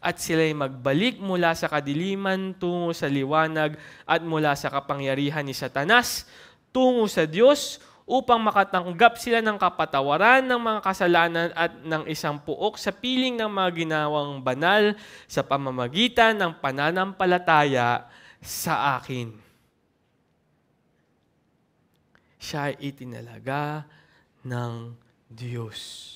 at sila'y magbalik mula sa kadiliman tungo sa liwanag at mula sa kapangyarihan ni Satanas tungo sa Diyos upang makatanggap sila ng kapatawaran ng mga kasalanan at ng isang puok sa piling ng mga ginawang banal sa pamamagitan ng pananampalataya sa akin. Siya ay itinalaga ng Diyos.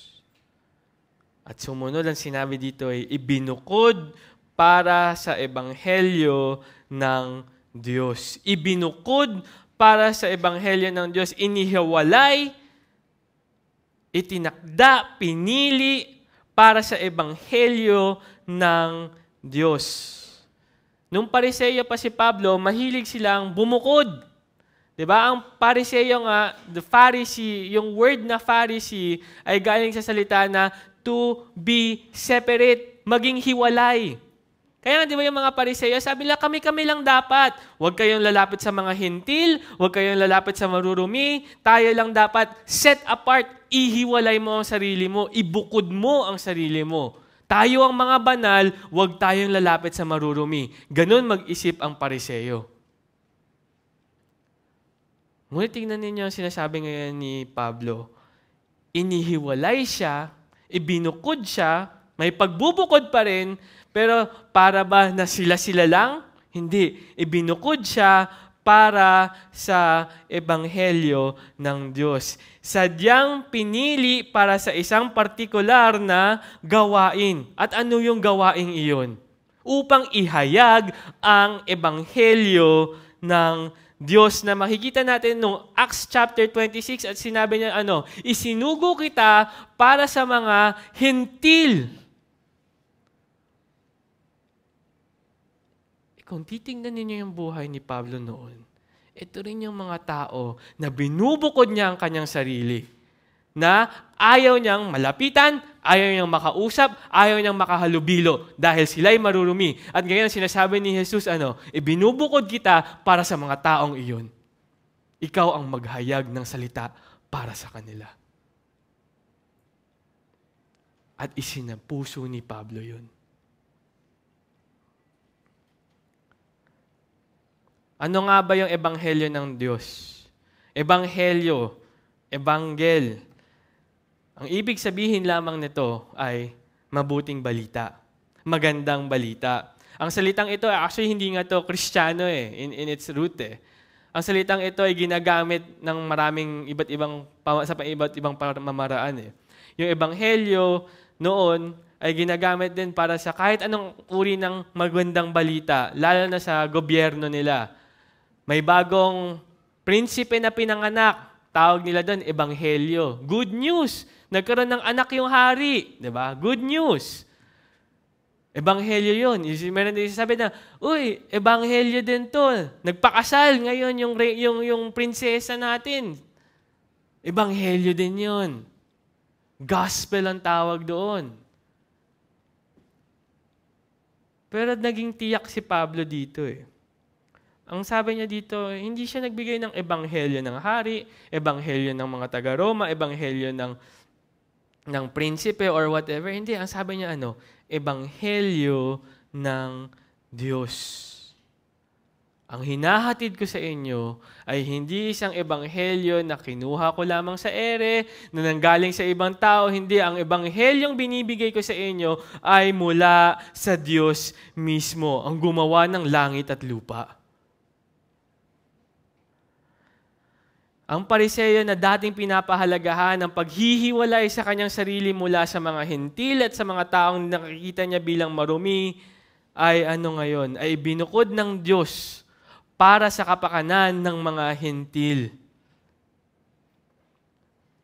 At sumunod ang sinabi dito ay ibinukod para sa ebanghelyo ng Diyos. Ibinukod para sa ebanghelyo ng Diyos. Inihiwalay, itinakda, pinili para sa ebanghelyo ng Diyos. Nung Pariseyo pa si Pablo, mahilig silang bumukod. Diba? Ang Pariseyo nga, the Pharisee, yung word na Pharisee ay galing sa salita na to be separate, maging hiwalay. Kaya di ba yung mga Pariseyo, sabi nila kami-kami lang dapat. Huwag kayong lalapit sa mga hintil, huwag kayong lalapit sa marurumi, tayo lang dapat set apart, ihiwalay mo ang sarili mo, ibukod mo ang sarili mo. Tayo ang mga banal, huwag tayong lalapit sa marurumi. Ganun mag-isip ang Pariseyo. Ngunit tingnan ninyo ang sinasabi ngayon ni Pablo. Inihiwalay siya, ibinukod siya, may pagbubukod pa rin, pero para ba na sila-sila lang? Hindi. Ibinukod siya para sa ebanghelyo ng Diyos. Sadyang pinili para sa isang partikular na gawain. At ano yung gawain iyon? Upang ihayag ang ebanghelyo ng Diyos na makikita natin nung Acts chapter 26 at sinabi niya isinugo kita para sa mga hentil. Kung titingnan ninyo yung buhay ni Pablo noon, ito rin yung mga tao na binubukod niya ang kanyang sarili. na ayaw niyang malapitan, ayaw niyang makausap, ayaw niyang makahalubilo dahil sila'y marurumi. At ngayon sinasabi ni Jesus, ibinubukod kita para sa mga taong iyon. Ikaw ang maghayag ng salita para sa kanila. At isinapuso ni Pablo yun. Ano nga ba yung ebanghelyo ng Diyos? Ebanghelyo, ebanggel. Ang ibig sabihin lamang nito ay mabuting balita, magandang balita. Ang salitang ito, actually hindi nga to Kristiyano in its root Ang salitang ito ay ginagamit ng maraming iba't ibang pamamaraan Yung ebanghelyo noon ay ginagamit din para sa kahit anong uri ng magandang balita, lalo na sa gobyerno nila. May bagong prinsipe na pinanganak, tawag nila doon ebanghelyo. Good news. Nagkaroon ng anak yung hari, 'di ba? Good news. Ebanghelyo 'yun. Meron din sabi na, "Uy, ebanghelyo din 'to. Nagpakasal ngayon yung prinsesa natin." Ebanghelyo din 'yun. Gospel ang tawag doon. Pero naging tiyak si Pablo dito Ang sabi niya dito, hindi siya nagbigay ng ebanghelyo ng hari, ebanghelyo ng mga taga-Roma, ebanghelyo ng prinsipe or whatever. Hindi, ang sabi niya ebanghelyo ng Diyos. Ang hinahatid ko sa inyo ay hindi isang ebanghelyo na kinuha ko lamang sa ere, na nanggaling sa ibang tao. Hindi, ang ebanghelyong binibigay ko sa inyo ay mula sa Diyos mismo, ang gumawa ng langit at lupa. Ang Pariseo na dating pinapahalagahan ang paghihiwalay sa kanyang sarili mula sa mga hentil at sa mga taong nakikita niya bilang marumi, ay ngayon? Ay binukod ng Diyos para sa kapakanan ng mga hentil.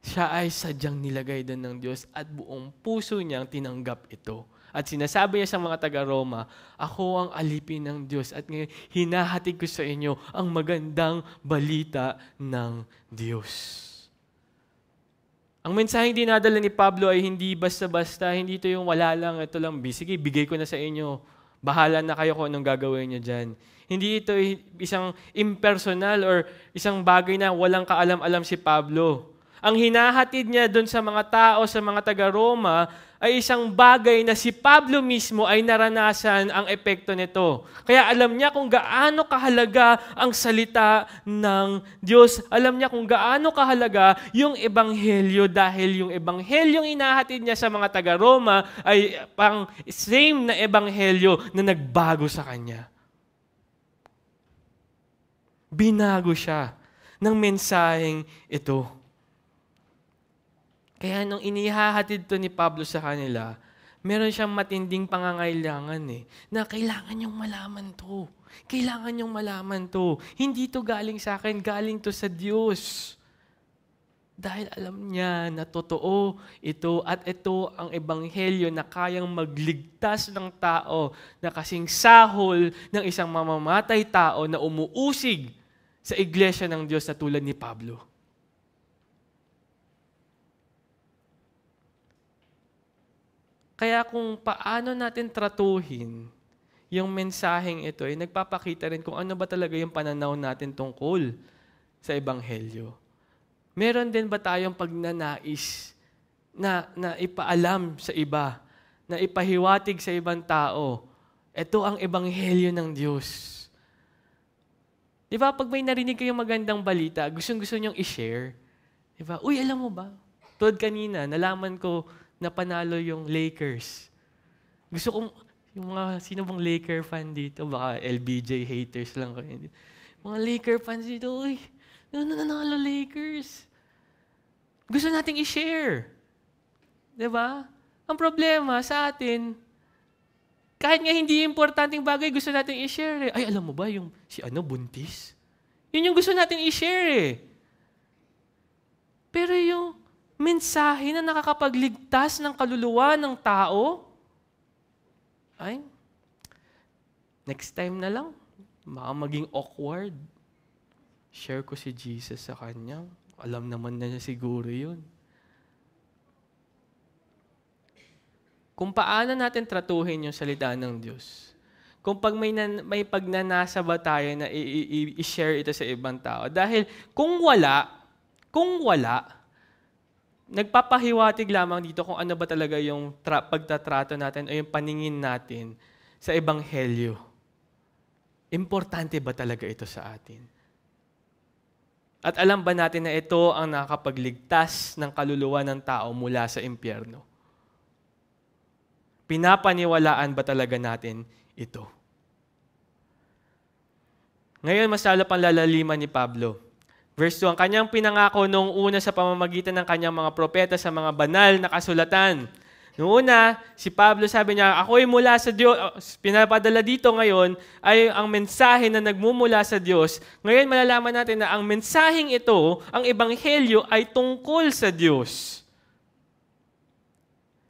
Siya ay sadyang nilagay doon ng Diyos at buong puso niyang tinanggap ito. At sinasabi niya sa mga taga-Roma, ako ang alipin ng Diyos at ngayon hinahatid ko sa inyo ang magandang balita ng Diyos. Ang mensaheng dinadala ni Pablo ay hindi basta-basta, hindi ito yung wala lang, ito lang, sige, bigay ko na sa inyo. Bahala na kayo kung anong gagawin niyo dyan. Hindi ito isang impersonal or isang bagay na walang kaalam-alam si Pablo. Ang hinahatid niya doon sa mga tao, sa mga taga-Roma, ay isang bagay na si Pablo mismo ay naranasan ang epekto nito. Kaya alam niya kung gaano kahalaga ang salita ng Diyos. Alam niya kung gaano kahalaga yung ebanghelyo dahil yung ebanghelyong hinahatid niya sa mga taga-Roma ay pang same na ebanghelyo na nagbago sa kanya. Binago siya ng mensaheng ito. Kaya nung inihahatid to ni Pablo sa kanila, meron siyang matinding pangangailangan na kailangan niyong malaman to. Kailangan niyong malaman to. Hindi to galing sa akin, galing to sa Diyos. Dahil alam niya na totoo ito at ito ang ebanghelyo na kayang magligtas ng tao na kasing sahol ng isang mamamatay tao na umuusig sa iglesia ng Diyos na tulad ni Pablo. Kaya kung paano natin tratuhin yung mensaheng ito, ay nagpapakita rin kung ano ba talaga yung pananaw natin tungkol sa ebanghelyo. Meron din ba tayong pagnanais na ipaalam sa iba, na ipahiwatig sa ibang tao, ito ang ebanghelyo ng Diyos. Di ba, pag may narinig kayong magandang balita, gustong-gusto niyong i-share. Di ba? Uy, alam mo ba? Tulad kanina, nalaman ko na panalo yung Lakers. Gusto kong, yung mga, sino bang Laker fan dito? Baka LBJ haters lang kayo. Mga Laker fans dito, uy, nanalo Lakers. Gusto nating i-share. Diba? Ang problema sa atin, kahit nga hindi importanteng bagay, gusto nating i-share. Ay, alam mo ba, yung si buntis? Yun yung gusto nating i-share Pero yung mensahe na nakakapagligtas ng kaluluwa ng tao, ay, next time na lang, baka maging awkward. Share ko si Jesus sa kanya. Alam naman na niya siguro yun. kung paano natin tratuhin yung salita ng Diyos. Kung may pagnanasa ba tayo na i-share ito sa ibang tao. Dahil kung wala, nagpapahiwatig lamang dito kung ano ba talaga yung pagtatrato natin o yung paningin natin sa Ebanghelyo. Importante ba talaga ito sa atin? At alam ba natin na ito ang nakakapagligtas ng kaluluwa ng tao mula sa impyerno? Pinapaniwalaan ba talaga natin ito? Ngayon, mas lalo pang lalaliman ni Pablo. Verse 2, ang kanyang pinangako noong una sa pamamagitan ng kanyang mga propeta sa mga banal na kasulatan. Noong una, si Pablo sabi niya, ako'y mula sa Diyos, pinapadala dito ngayon ay ang mensahe na nagmumula sa Diyos. Ngayon malalaman natin na ang mensaheng ito, ang Ebanghelyo ay tungkol sa Diyos.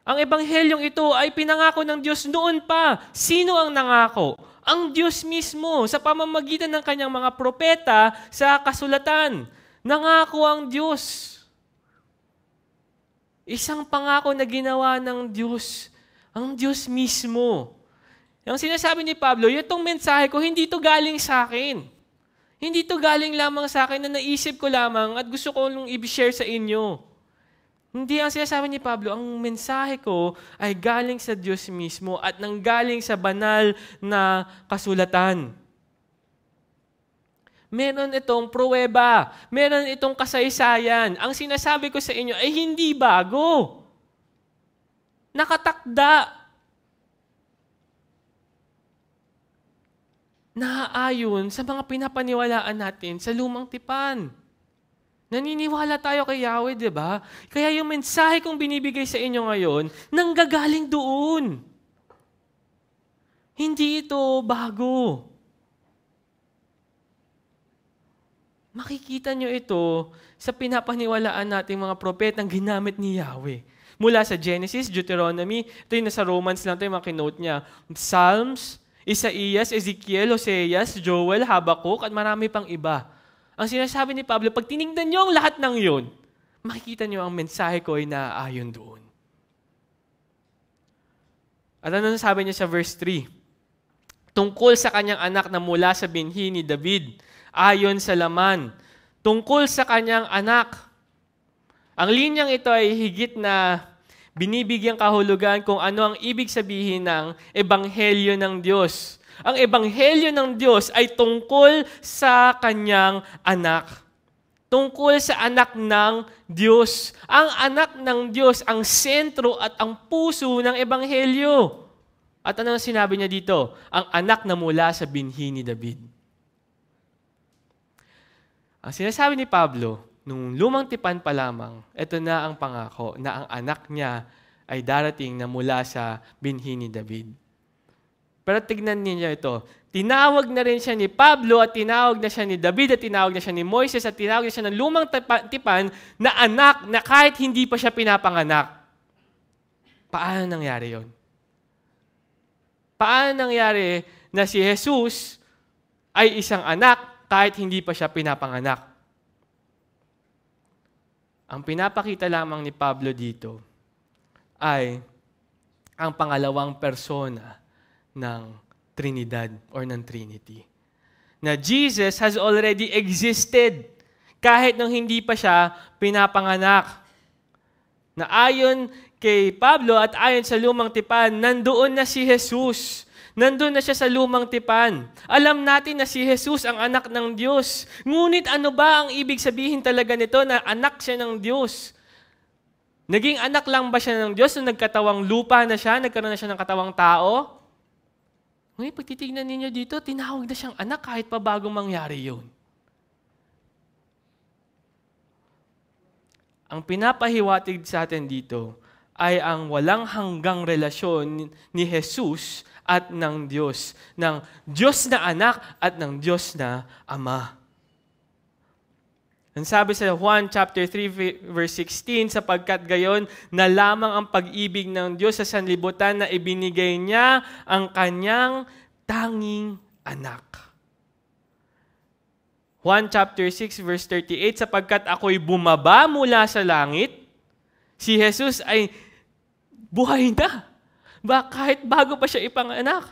Ang Ebanghelyong ito ay pinangako ng Diyos noon pa. Sino ang nangako? Ang Diyos mismo sa pamamagitan ng kanyang mga propeta sa kasulatan. Nangako ang Diyos. Isang pangako na ginawa ng Diyos, ang Diyos mismo. Yung sinasabi ni Pablo, itong mensahe ko, hindi ito galing sa akin. Hindi ito galing lamang sa akin na naisip ko lamang at gusto ko nung i-share sa inyo. Hindi ang sinasabi ni Pablo, ang mensahe ko ay galing sa Diyos mismo at nanggaling sa banal na kasulatan. Meron itong pruweba. Meron itong kasaysayan. Ang sinasabi ko sa inyo ay hindi bago. Nakatakda. Naaayon sa mga pinapaniwalaan natin sa lumang tipan. Naniniwala tayo kay Yahweh, di ba? Kaya yung mensahe kong binibigay sa inyo ngayon, nanggagaling doon. Hindi ito bago. Makikita nyo ito sa pinapaniwalaan nating mga propetang ginamit ni Yahweh. Mula sa Genesis, Deuteronomy, ito yung nasa Romans lang ito yung mga kinote niya. Psalms, Isaias, Ezekiel, Hoseas, Joel, Habakkuk, at marami pang iba. Ang sinasabi ni Pablo, pag tinignan nyo ang lahat ng yun, makikita nyo ang mensahe ko ay naaayon doon. At ano sabi niya sa verse 3? Tungkol sa kanyang anak na mula sa binhi ni David, ayon sa laman, tungkol sa kanyang anak. Ang linyang ito ay higit na binibigyang kahulugan kung ano ang ibig sabihin ng Ebanghelyo ng Diyos. Ang Ebanghelyo ng Diyos ay tungkol sa kanyang anak. Tungkol sa anak ng Diyos. Ang anak ng Diyos ang sentro at ang puso ng Ebanghelyo. At ano sinabi niya dito? Ang anak na mula sa binhi ni David. Ang sinasabi ni Pablo, nung lumang tipan pa lamang, ito na ang pangako na ang anak niya ay darating na mula sa binhi ni David. Pero tignan niyo ito. Tinawag na rin siya ni Pablo at tinawag na siya ni David at tinawag na siya ni Moises at tinawag na siya ng lumang tipan na anak na kahit hindi pa siya pinapanganak. Paano nangyari yon? Paano nangyari na si Jesus ay isang anak kahit hindi pa siya pinapanganak? Ang pinapakita lamang ni Pablo dito ay ang pangalawang persona ng Trinidad or ng Trinity. Na Jesus has already existed kahit nung hindi pa siya pinapanganak. Na ayon kay Pablo at ayon sa lumang tipan, nandoon na si Jesus. Nandun na siya sa lumang tipan. Alam natin na si Jesus ang anak ng Diyos. Ngunit ano ba ang ibig sabihin talaga nito na anak siya ng Diyos? Naging anak lang ba siya ng Diyos nung nagkatawang lupa na siya, nagkaroon na siya ng katawang tao? Ngunit pag titignan ninyo dito, tinawag na siyang anak kahit pa bago mangyari yun. Ang pinapahiwatig sa atin dito ay ang walang hanggang relasyon ni Jesus at ng Diyos. Ng Diyos na anak at ng Diyos na ama. Ang sabi sa Juan chapter 3 verse 16, sapagkat gayon na lamang ang pag-ibig ng Diyos sa sanlibutan na ibinigay niya ang kanyang tanging anak. Juan chapter 6 verse 38, sapagkat ako'y bumaba mula sa langit, si Jesus ay buhay na. Kahit bago pa siya ipanganak.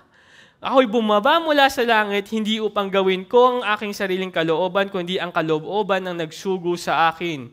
Ako'y bumaba mula sa langit, hindi upang gawin ko ang aking sariling kalooban, kundi ang kalooban ng nagsugo sa akin.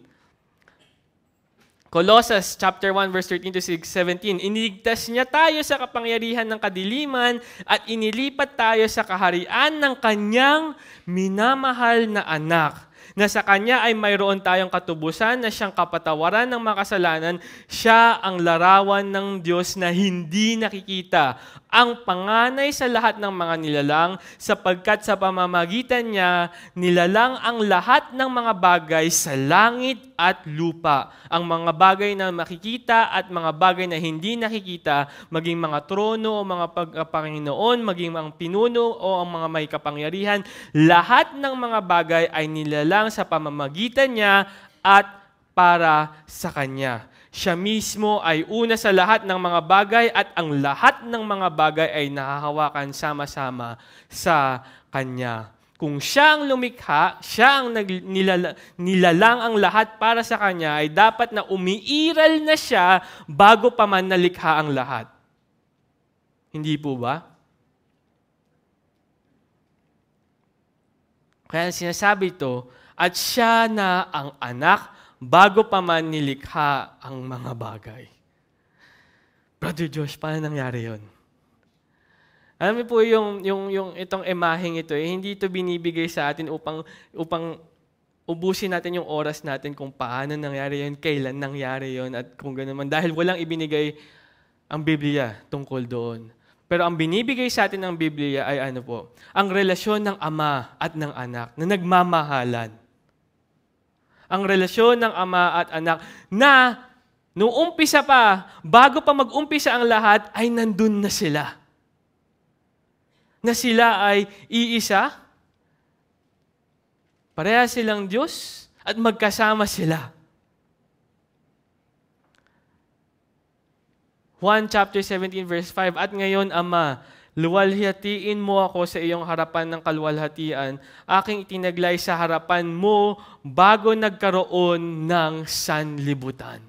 Colossus chapter 1 verse 13 to 17, iniligtas niya tayo sa kapangyarihan ng kadiliman at inilipat tayo sa kaharian ng kanyang minamahal na anak, na sa kanya ay mayroon tayong katubusan na siyang kapatawaran ng mga kasalanan. Siya ang larawan ng Diyos na hindi nakikita, ang panganay sa lahat ng mga nilalang, sapagkat sa pamamagitan niya, nilalang ang lahat ng mga bagay sa langit at lupa. Ang mga bagay na makikita at mga bagay na hindi nakikita, maging mga trono o mga Panginoon, maging mga pinuno o ang mga may kapangyarihan, lahat ng mga bagay ay nilalang sa pamamagitan niya at para sa Kanya. Siya mismo ay una sa lahat ng mga bagay at ang lahat ng mga bagay ay nahahawakan sama-sama sa Kanya. Kung siya ang lumikha, siya ang nilalang ang lahat para sa Kanya, ay dapat na umiiral na siya bago pa man nalikha ang lahat. Hindi po ba? Kaya sinasabi ito, at siya na ang anak bago pa man nilikha ang mga bagay. Brother Josh, paano nangyari yun? Alam niyo po yung itong imaheng ito, hindi ito binibigay sa atin upang ubusin natin yung oras natin kung paano nangyari yun, kailan nangyari yun, at kung gano'n man. Dahil walang ibinigay ang Biblia tungkol doon. Pero ang binibigay sa atin ng Biblia ay ano po? Ang relasyon ng ama at ng anak na nagmamahalan. Ang relasyon ng ama at anak na nung umpisa pa, bago pa mag-umpisa ang lahat, ay nandun na sila. Na sila ay iisa, pareha silang Diyos, at magkasama sila. Juan chapter 17 verse 5, at ngayon, Ama, luwalhatiin mo ako sa iyong harapan ng kaluwalhatian, aking itinaglay sa harapan mo bago nagkaroon ng sanlibutan.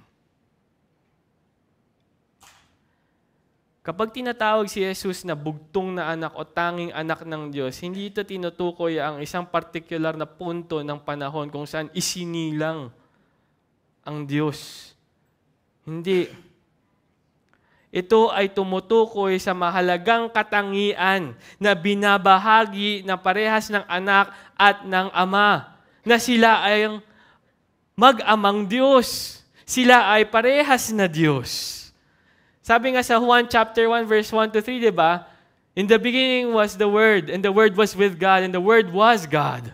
Kapag tinatawag si Jesus na bugtong na anak o tanging anak ng Diyos, hindi ito tinutukoy ang isang partikular na punto ng panahon kung saan isinilang ang Diyos. Hindi. Ito ay tumutukoy sa mahalagang katangian na binabahagi na parehas ng anak at ng ama, na sila ay mag-amang Diyos. Sila ay parehas na Diyos. Sabi nga sa Juan chapter 1 verse 1 to 3, diba? In the beginning was the Word, and the Word was with God, and the Word was God.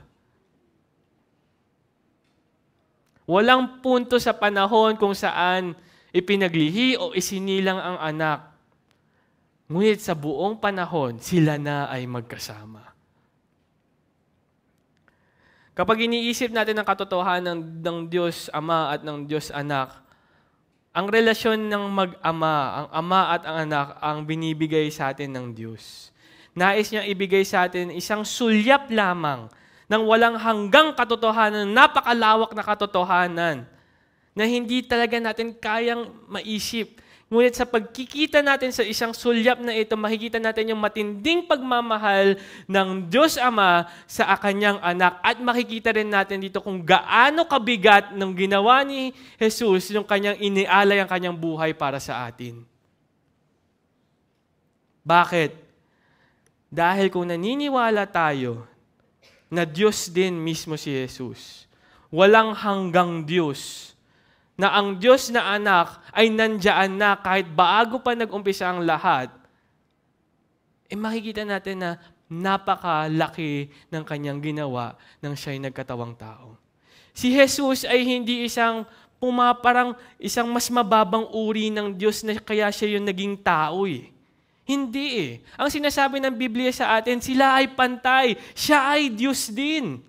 Walang punto sa panahon kung saan ipinaglihi o isinilang ang anak. Ngunit sa buong panahon, sila na ay magkasama. Kapag iniisip natin ang katotohanan ng Diyos Ama at ng Diyos Anak, ang relasyon ng mag-ama, ang ama at ang anak, ang binibigay sa atin ng Diyos. Nais niyang ibigay sa atin isang sulyap lamang ng walang hanggang katotohanan, napakalawak na katotohanan, na hindi talaga natin kayang maisip. Ngunit sa pagkikita natin sa isang sulyap na ito, makikita natin yung matinding pagmamahal ng Diyos Ama sa Kanyang anak. At makikita rin natin dito kung gaano kabigat ng ginawa ni Jesus yung Kanyang inialay ang Kanyang buhay para sa atin. Bakit? Dahil kung naniniwala tayo na Diyos din mismo si Jesus, walang hanggang Diyos, na ang Diyos na anak ay nandiyan na kahit bago pa nag-umpisa ang lahat, makikita natin na napakalaki ng Kanyang ginawa nang siya'y nagkatawang tao. Si Jesus ay hindi parang isang mas mababang uri ng Diyos na kaya siya yung naging tao eh. Hindi eh. Ang sinasabi ng Biblia sa atin, sila ay pantay. Siya ay Diyos din.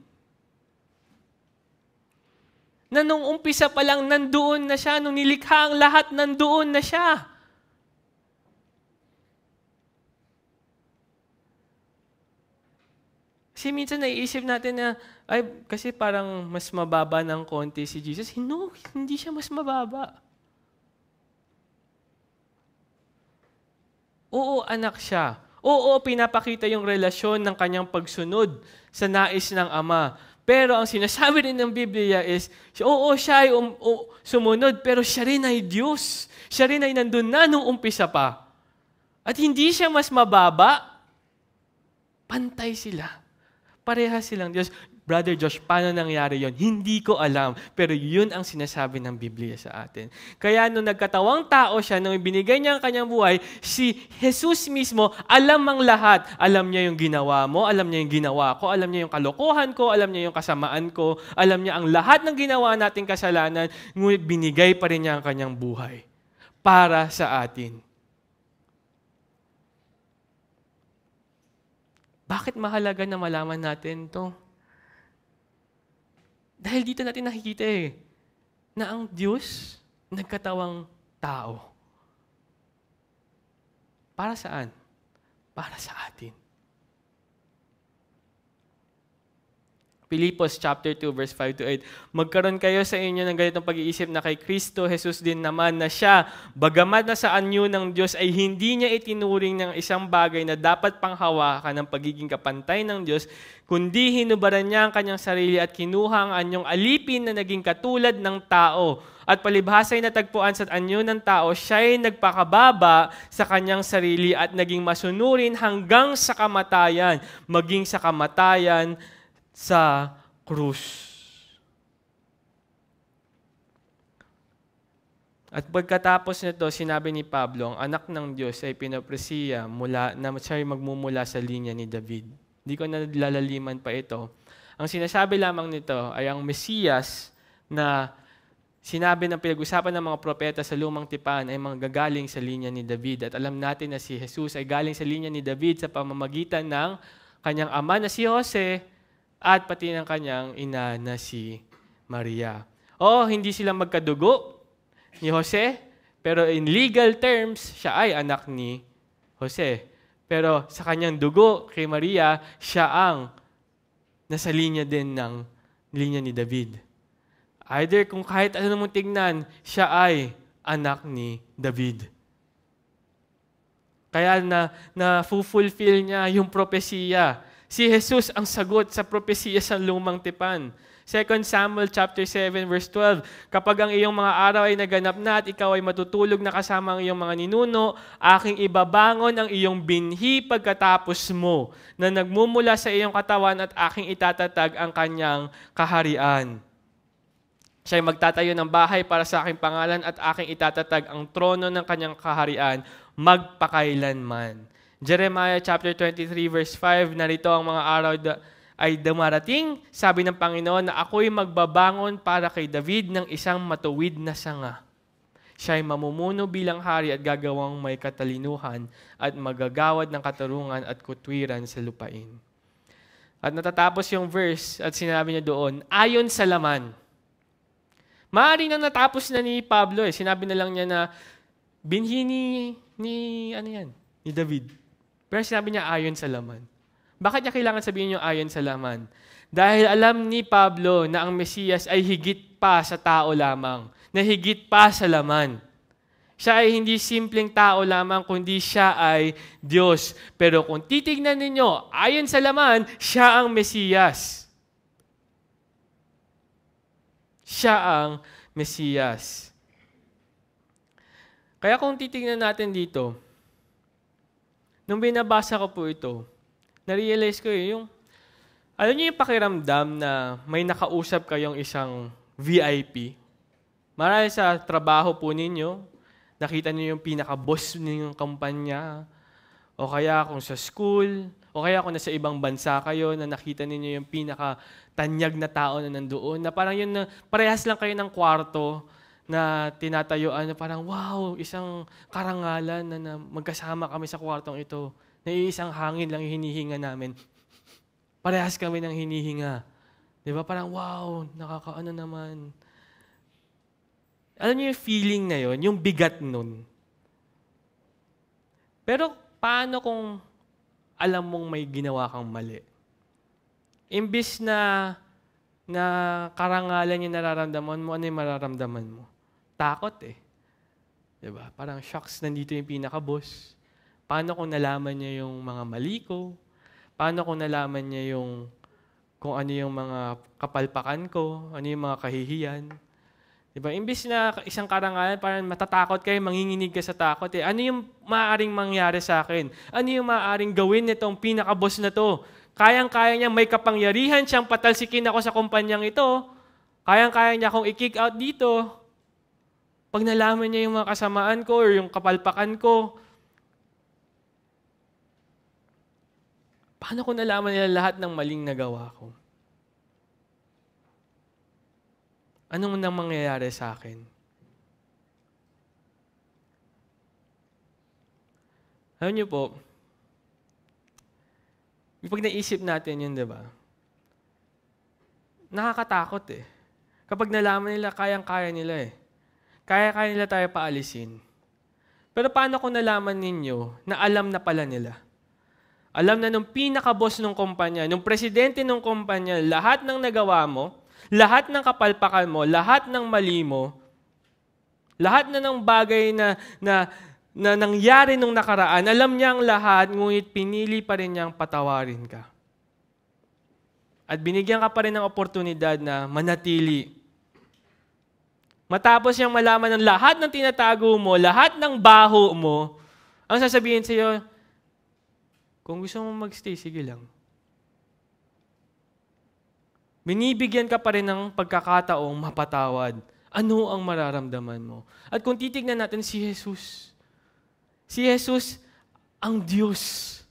Na nung umpisa pa lang, nandoon na siya. Nung nilikha ang lahat, nandoon na siya. Kasi minsan naiisip natin na, kasi parang mas mababa ng konti si Jesus. No, hindi siya mas mababa. Oo, anak siya. Oo, pinapakita yung relasyon ng kanyang pagsunod sa nais ng Ama. Pero ang sinasabi rin ng Biblia is, oo, siya ay sumunod, pero siya rin ay Diyos. Siya rin ay nandun na nung umpisa pa. At hindi siya mas mababa. Pantay sila. Parehas silang Diyos. Brother Josh, paano nangyari yon? Hindi ko alam. Pero yun ang sinasabi ng Biblia sa atin. Kaya nung nagkatawang tao siya, nung ibinigay niya ang kanyang buhay, si Jesus mismo, alam ang lahat. Alam niya yung ginawa mo, alam niya yung ginawa ko, alam niya yung kalokohan ko, alam niya yung kasamaan ko, alam niya ang lahat ng ginawa nating kasalanan, ngunit binigay pa rin niya ang kanyang buhay para sa atin. Bakit mahalaga na malaman natin to? Dahil dito natin nakikita na ang Diyos nagkatawang tao. Para saan? Para sa atin. Pilipos chapter 2 verse 5 to 8. Magkaroon kayo sa inyo ng ganitong pag-iisip na kay Kristo Jesus din naman na siya, bagamat na sa anyo ng Diyos ay hindi niya itinuring ng isang bagay na dapat panghawakan ng pagiging kapantay ng Diyos, kundi hinubaran niya ang kanyang sarili at kinuha ang anyong alipin na naging katulad ng tao. At palibhasa'y natagpuan sa anyo ng tao, siya'y nagpakababa sa kanyang sarili at naging masunurin hanggang sa kamatayan, maging sa kamatayan sa krus. At pagkatapos nito, sinabi ni Pablo, ang anak ng Diyos ay pinopresiya na siya'y magmumula sa linya ni David. Hindi ko nalalaliman pa ito. Ang sinasabi lamang nito ay ang Mesiyas na sinabi ng pinag-usapan ng mga propeta sa lumang tipan ay manggagaling sa linya ni David. At alam natin na si Jesus ay galing sa linya ni David sa pamamagitan ng kanyang ama na si Jose at pati ng kanyang ina na si Maria. Hindi sila magkadugo ni Jose, pero in legal terms, siya ay anak ni Jose. Pero sa kanyang dugo kay Maria, siya ang nasa linya din ng linya ni David. Either kung kahit ano mong tignan, siya ay anak ni David. Kaya na-fulfill niya yung propesiya. Si Jesus ang sagot sa propesiya sa lumang tipan. 2 Samuel chapter 7 verse 12, kapag ang iyong mga araw ay naganap na at ikaw ay matutulog na kasama ang iyong mga ninuno, aking ibabangon ang iyong binhi pagkatapos mo, na nagmumula sa iyong katawan at aking itatatag ang kanyang kaharian. Siya'y magtatayo ng bahay para sa aking pangalan at aking itatatag ang trono ng kanyang kaharian magpakailanman. Jeremiah chapter 23 verse 5, narito ang mga araw ay dumarating, sabi ng Panginoon, na ako'y magbabangon para kay David ng isang matuwid na sanga. Siya'y mamumuno bilang hari at gagawang may katalinuhan at magagawad ng katarungan at kutwiran sa lupain. At natatapos yung verse at sinabi niya doon, ayon sa laman. Maaari nang natapos na ni Pablo Sinabi na lang niya na binhi ni David. Pero sinabi niya ayon sa laman. Bakit niya kailangan sabihin yung ayon sa laman? Dahil alam ni Pablo na ang Mesiyas ay higit pa sa tao lamang, na higit pa sa laman. Siya ay hindi simpleng tao lamang, kundi siya ay Diyos. Pero kung titignan ninyo, ayon sa laman, siya ang Mesiyas. Siya ang Mesiyas. Kaya kung titignan natin dito, nung binabasa ko po ito, na-realize ko alam niyo yung pakiramdam na may nakausap kayong isang VIP. Marahil sa trabaho po ninyo, nakita niyo yung pinaka-boss ninyong kumpanya, o kaya kung sa school, o kaya kung nasa ibang bansa kayo, na nakita niyo yung pinaka-tanyag na tao na nandoon, na parang yun na parehas lang kayo ng kwarto, na tinatayuan na parang, wow, isang karangalan na magkasama kami sa kwartong ito. Na isang hangin lang hinihinga namin. Parehas kami ng hinihinga. Di ba? Parang, wow, nakakaano naman. Alam niyo yung feeling na yun, yung bigat nun. Pero paano kung alam mong may ginawa kang mali? Imbis na karangalan yung nararamdaman mo, ano yung mararamdaman mo? Takot Diba? Parang shocks, nandito yung pinaka-boss. Paano kung nalaman niya yung mga mali ko? Paano kung nalaman niya kung ano yung mga kapalpakan ko? Ano yung mga kahihiyan? Diba? Imbis na isang karangalan, parang matatakot kayo, manginginig ka sa takot. Ano yung maaaring mangyari sa akin? Ano yung maaaring gawin nitong pinaka-boss na to? Kayang-kaya niya, may kapangyarihan siyang patalsikin ako sa kumpanyang ito. Kayang-kaya niya akong i-kick out dito. Pag nalaman niya yung mga kasamaan ko or yung kapalpakan ko, paano kung nalaman nila lahat ng maling nagawa ko? Anong nang mangyayari sa akin? Alam niyo po, pag naisip natin yun, di ba? Nakakatakot eh. Kapag nalaman nila, kayang-kaya nila eh. Kaya-kaya nila tayo paalisin. Pero paano kung nalaman ninyo na alam na pala nila? Alam na nung pinaka-boss ng kumpanya, nung presidente ng kumpanya, lahat ng nagawa mo, lahat ng kapalpakan mo, lahat ng mali mo, lahat na ng bagay na nangyari nung nakaraan, alam niya ang lahat, ngunit pinili pa rin niyang patawarin ka. At binigyan ka pa rin ng oportunidad na manatili. Matapos niyang malaman ng lahat ng tinatago mo, lahat ng baho mo, ang sasabihin sa iyo, kung gusto mo magstay, sige lang. Binibigyan ka pa rin ng pagkakataong mapatawad. Ano ang mararamdaman mo? At kung titignan natin si Jesus ang Diyos.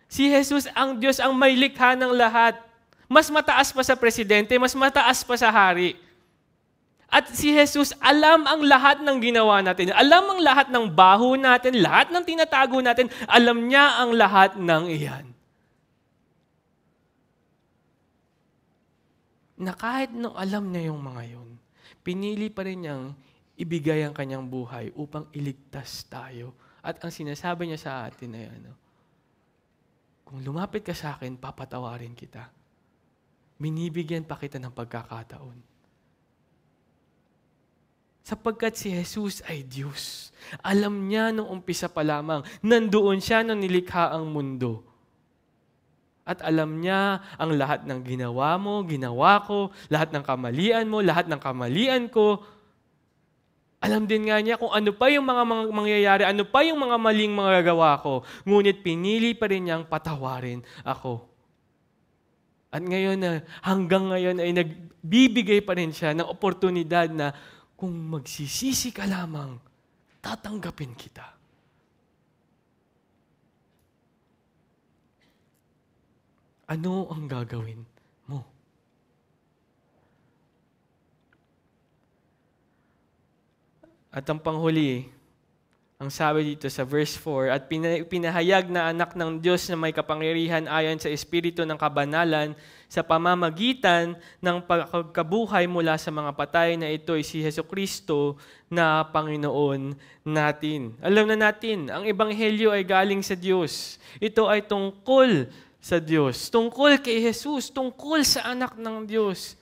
Si Jesus ang Diyos, ang may likha ng lahat. Mas mataas pa sa presidente, mas mataas pa sa hari. At si Jesus, alam ang lahat ng ginawa natin. Alam ang lahat ng baho natin, lahat ng tinatago natin. Alam niya ang lahat ng iyan. Na kahit nung alam niya yung mga yun, pinili pa rin niyang ibigay ang kanyang buhay upang iligtas tayo. At ang sinasabi niya sa atin ay kung lumapit ka sa akin, papatawarin kita. Binibigyan pa kita ng pagkakataon. Sapagkat si Jesus ay Diyos. Alam niya nung umpisa pa lamang, nandoon siya nung nilikha ang mundo. At alam niya ang lahat ng ginawa mo, ginawa ko, lahat ng kamalian mo, lahat ng kamalian ko. Alam din nga niya kung ano pa yung mga mangyayari, ano pa yung mga maling mga gawa ko. Ngunit pinili pa rin niyang patawarin ako. At ngayon, hanggang ngayon ay nagbibigay pa rin siya ng oportunidad na kung magsisisi ka lamang, tatanggapin kita. Ano ang gagawin mo? At ang panghuli, ang sabi dito sa verse 4, at pinahayag na anak ng Diyos na may kapangyarihan ayon sa Espiritu ng kabanalan sa pamamagitan ng pagkabuhay mula sa mga patay na ito ay si Jesucristo na Panginoon natin. Alam na natin, ang Ebanghelyo ay galing sa Diyos. Ito ay tungkol sa Diyos, tungkol kay Jesus, tungkol sa anak ng Diyos.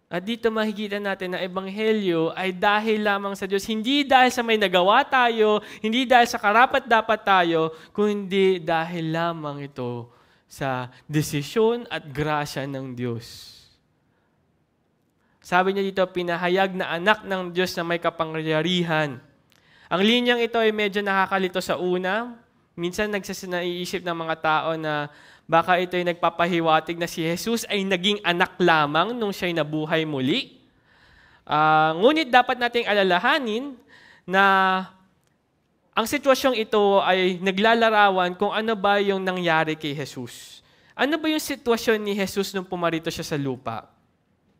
At dito makikita natin na Ebanghelyo ay dahil lamang sa Diyos, hindi dahil sa may nagawa tayo, hindi dahil sa karapat-dapat tayo, kundi dahil lamang ito sa desisyon at grasya ng Diyos. Sabi niya dito, pinahayag na anak ng Diyos na may kapangyarihan. Ang linyang ito ay medyo nakakalito sa una. Minsan naiisip ng mga tao na baka ito ay nagpapahiwatig na si Jesus ay naging anak lamang nung siya'y nabuhay muli. Ngunit dapat nating alalahanin na ang sitwasyong ito ay naglalarawan kung ano ba yung nangyari kay Jesus. Ano ba yung sitwasyon ni Jesus nung pumarito siya sa lupa?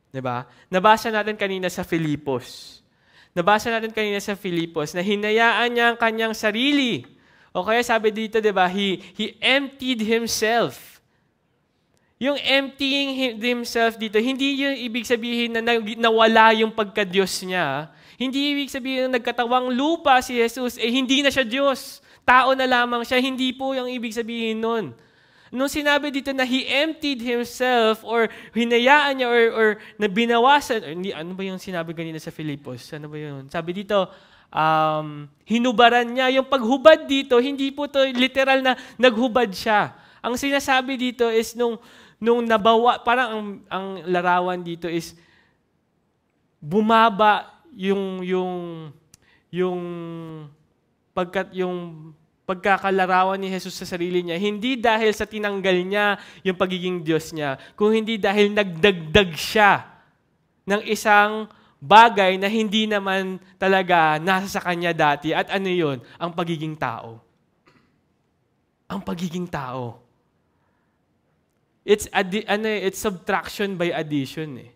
Diba? Nabasa natin kanina sa Filipos. Na hinayaan niya ang kanyang sarili. O kaya sabi dito, diba, he emptied himself. Yung emptying himself dito, hindi yung ibig sabihin na nawala yung pagka-Diyos niya. Hindi ibig sabihin na nagkatawang lupa si Jesus, hindi na siya Diyos. Tao na lamang siya. Hindi po yung ibig sabihin nun. Nung sinabi dito na he emptied himself or hinayaan niya or na binawasan, ano ba yung sinabi ganina sa Filipos? Ano ba yun? Sabi dito, hinubaran niya. Yung paghubad dito, hindi po to literal na naghubad siya. Ang sinasabi dito is nung nabawa, parang ang larawan dito is bumaba yung pagkakalarawan ni Jesus sa sarili niya, hindi dahil sa tinanggal niya yung pagiging Diyos niya, kung hindi dahil nagdagdag siya ng isang bagay na hindi naman talaga nasa sa kanya dati. At ano yun? Ang pagiging tao. Ang pagiging tao. It's subtraction by addition eh.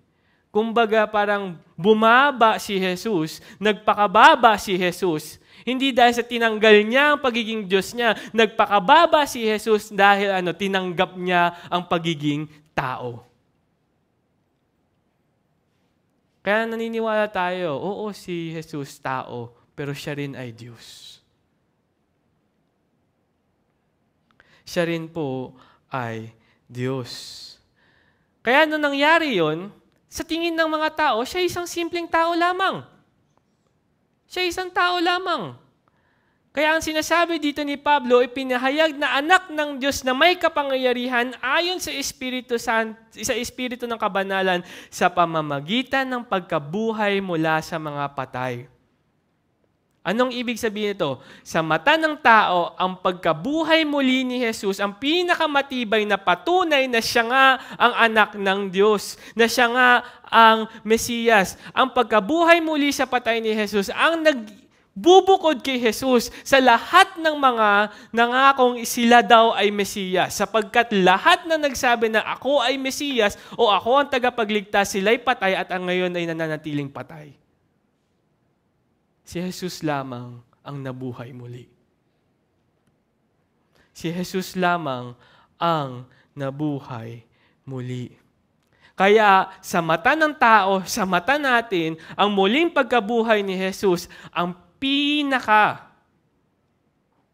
Kumbaga parang bumaba si Jesus, nagpakababa si Jesus, hindi dahil sa tinanggal niya ang pagiging Diyos niya, nagpakababa si Jesus dahil tinanggap niya ang pagiging tao. Kaya naniniwala tayo, oo, si Jesus tao, pero siya rin ay Diyos. Siya rin po ay Diyos. Kaya nung nangyari yon, sa tingin ng mga tao, siya isang simpleng tao lamang. Siya isang tao lamang. Kaya ang sinasabi dito ni Pablo, ipinahayag na anak ng Diyos na may kapangyarihan ayon sa Espiritu ng kabanalan sa pamamagitan ng pagkabuhay mula sa mga patay. Anong ibig sabihin nito? Sa mata ng tao, ang pagkabuhay muli ni Jesus, ang pinakamatibay na patunay na siya nga ang anak ng Diyos, na siya nga ang Mesiyas. Ang pagkabuhay muli sa patay ni Jesus, ang nagbubukod kay Jesus sa lahat ng mga nangakong sila daw ay Mesiyas. Sapagkat lahat na nagsabi na ako ay Mesiyas o ako ang tagapagligtas, sila'y patay at ang ngayon ay nananatiling patay. Si Jesus lamang ang nabuhay muli. Si Jesus lamang ang nabuhay muli. Kaya sa mata ng tao, sa mata natin, ang muling pagkabuhay ni Jesus, ang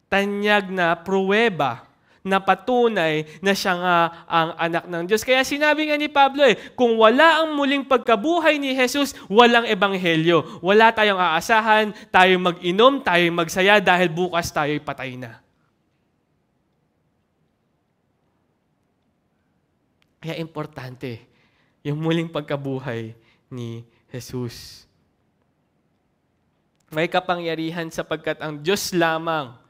tanyag na pruweba na patunay na siya nga ang anak ng Diyos. Kaya sinabi nga ni Pablo kung wala ang muling pagkabuhay ni Jesus, walang ebanghelyo. Wala tayong aasahan, tayong mag-inom, tayong magsaya dahil bukas tayo'y patay na. Kaya importante yung muling pagkabuhay ni Jesus. May kapangyarihan sapagkat ang Diyos lamang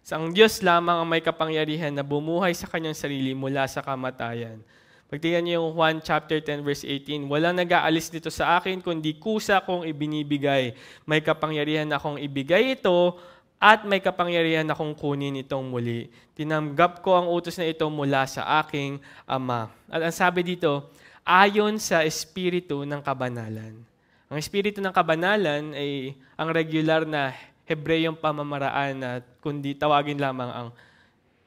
ang may kapangyarihan na bumuhay sa kanyang sarili mula sa kamatayan. Pagtingnan niyo yung Juan chapter 10 verse 18, walang nag-aalis dito sa akin kundi kusa kong ibinibigay. May kapangyarihan akong ibigay ito at may kapangyarihan akong kunin itong muli. Tinanggap ko ang utos na ito mula sa aking Ama. At ang sabi dito, ayon sa Espiritu ng Kabanalan. Ang Espiritu ng Kabanalan ay ang regular na Hebreyong pamamaraan na kundi tawagin lamang ang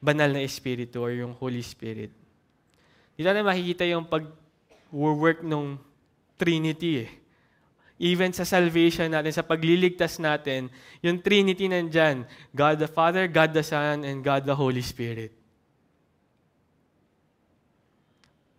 banal na Espiritu or yung Holy Spirit. Dito na makikita yung pag-work ng Trinity Even sa salvation natin, sa pagliligtas natin, yung Trinity nandyan, God the Father, God the Son, and God the Holy Spirit.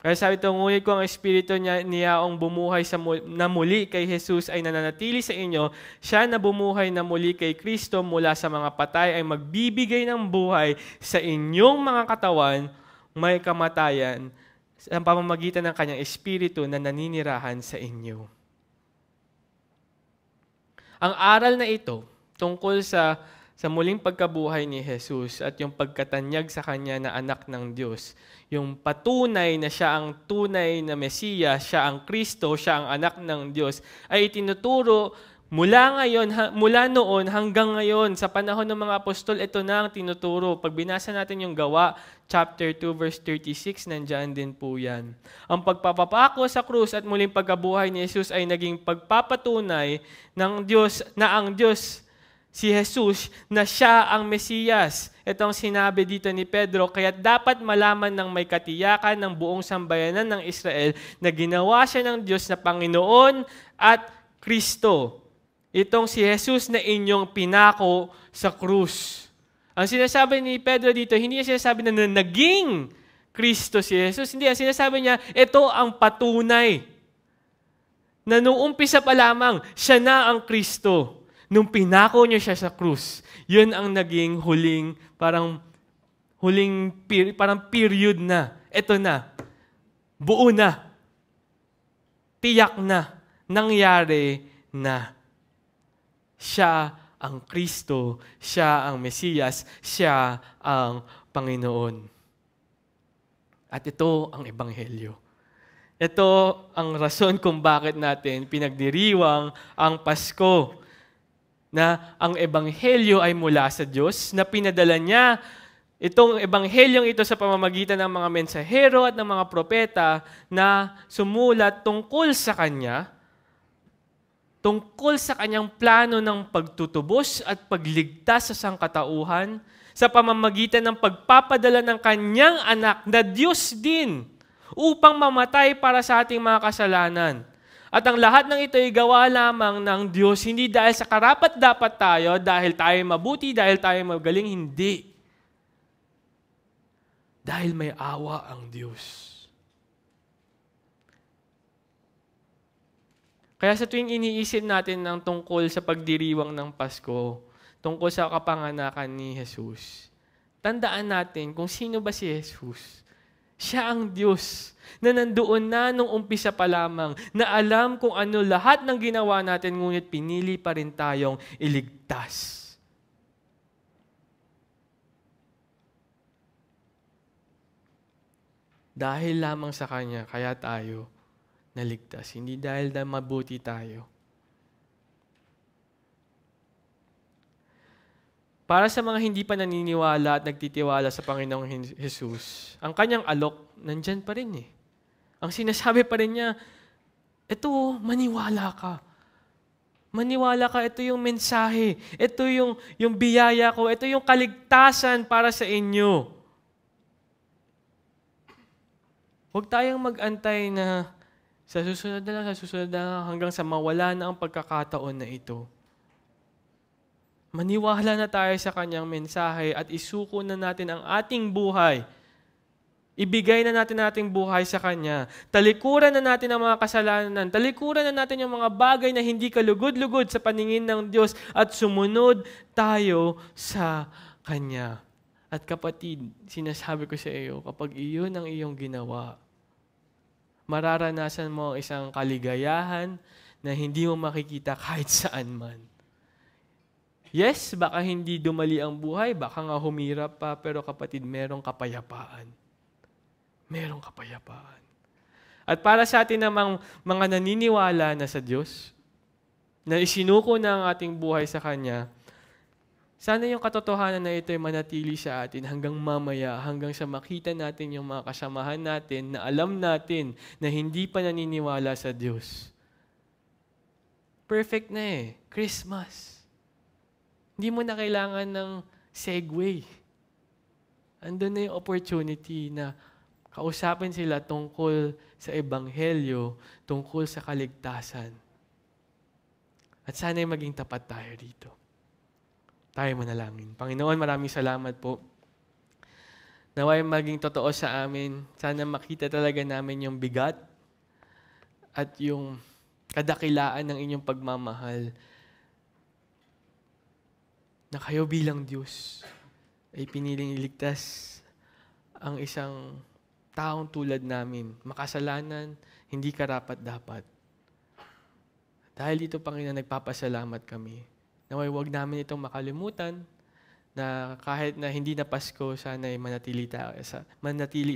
Kaya sabi ito, ngunit kung ang Espiritu niya ang bumuhay na muli kay Jesus ay nananatili sa inyo, siya na bumuhay na muli kay Kristo mula sa mga patay ay magbibigay ng buhay sa inyong mga katawan, may kamatayan, sa pamamagitan ng kanyang Espiritu na naninirahan sa inyo. Ang aral na ito tungkol sa muling pagkabuhay ni Jesus at yung pagkatanyag sa kanya na anak ng Diyos, yung patunay na siya ang tunay na Mesiya, siya ang Kristo, siya ang anak ng Diyos, ay itinuturo mula noon hanggang ngayon, sa panahon ng mga apostol, ito na ang tinuturo. Pag binasa natin yung Gawa, chapter 2, verse 36, nandyan din po yan. Ang pagpapapako sa krus at muling pagkabuhay ni Jesus ay naging pagpapatunay ng Diyos na ang Diyos, si Jesus, na siya ang Mesiyas. Ito ang sinabi dito ni Pedro, kaya dapat malaman ng may katiyakan ng buong sambayanan ng Israel na ginawa siya ng Diyos na Panginoon at Kristo. Itong si Jesus na inyong pinako sa krus. Ang sinasabi ni Pedro dito, hindi niya sinasabi na naging Kristo si Jesus. Hindi, ang sinasabi niya, ito ang patunay na nung umpisa pa lamang, siya na ang Kristo. Nung pinako niyo siya sa krus, yun ang naging parang period na. Ito na. Buo na. Tiyak na. Nangyari na. Siya ang Kristo, siya ang Mesiyas, siya ang Panginoon. At ito ang Ebanghelyo. Ito ang rason kung bakit natin pinagdiriwang ang Pasko. Na ang Ebanghelyo ay mula sa Diyos, na pinadala niya itong Ebanghelyong ito sa pamamagitan ng mga mensahero at ng mga propeta na sumulat tungkol sa Kanya, tungkol sa Kanyang plano ng pagtutubos at pagligtas sa sangkatauhan sa pamamagitan ng pagpapadala ng Kanyang anak na Diyos din upang mamatay para sa ating mga kasalanan. At ang lahat ng ito ay gawa lamang ng Diyos, hindi dahil sa karapat-dapat tayo, dahil tayo mabuti, dahil tayo magaling, hindi. Dahil may awa ang Diyos. Kaya sa tuwing iniisip natin ng tungkol sa pagdiriwang ng Pasko, tungkol sa kapanganakan ni Jesus, tandaan natin kung sino ba si Jesus. Siya ang Diyos na nandoon na nung umpisa pa lamang, na alam kung ano lahat ng ginawa natin, ngunit pinili pa rin tayong iligtas. Dahil lamang sa Kanya, kaya tayo naligtas. Hindi dahil na mabuti tayo. Para sa mga hindi pa naniniwala at nagtitiwala sa Panginoong Jesus, ang Kanyang alok, nandyan pa rin eh. Ang sinasabi pa rin niya, ito, maniwala ka. Maniwala ka, ito yung mensahe. Ito yung biyaya ko. Ito yung kaligtasan para sa inyo. Huwag tayong mag-antay na sa susunod na hanggang sa mawala na ang pagkakataon na ito. Maniwala na tayo sa Kanyang mensahe at isuko na natin ang ating buhay. Ibigay na natin ating buhay sa Kanya. Talikuran na natin ang mga kasalanan. Talikuran na natin yung mga bagay na hindi kalugod-lugod sa paningin ng Diyos at sumunod tayo sa Kanya. At kapatid, sinasabi ko sa iyo, kapag iyon ang iyong ginawa, mararanasan mo ang isang kaligayahan na hindi mo makikita kahit saan man. Yes, baka hindi dumali ang buhay, baka nga humirap pa, pero kapatid, merong kapayapaan. Merong kapayapaan. At para sa atin namang mga naniniwala na sa Diyos, na isinuko na ang ating buhay sa Kanya, sana yung katotohanan na ito ay manatili sa atin hanggang mamaya, hanggang sa makita natin yung mga kasamahan natin na alam natin na hindi pa naniniwala sa Diyos. Perfect na eh. Christmas. Hindi mo na kailangan ng segue. Andun na yung opportunity na kausapin sila tungkol sa Ebanghelyo, tungkol sa kaligtasan. At sana'y maging tapat tayo dito. Tayo manalangin. Panginoon, maraming salamat po. Naway maging totoo sa amin. Sana makita talaga namin yung bigat at yung kadakilaan ng inyong pagmamahal. Na kayo bilang Diyos ay piniling iligtas ang isang taong tulad namin. Makasalanan, hindi karapat-dapat. Dahil dito, Panginoon, nagpapasalamat kami. Naway huwag namin itong makalimutan na kahit na hindi na Pasko, sana ay manatili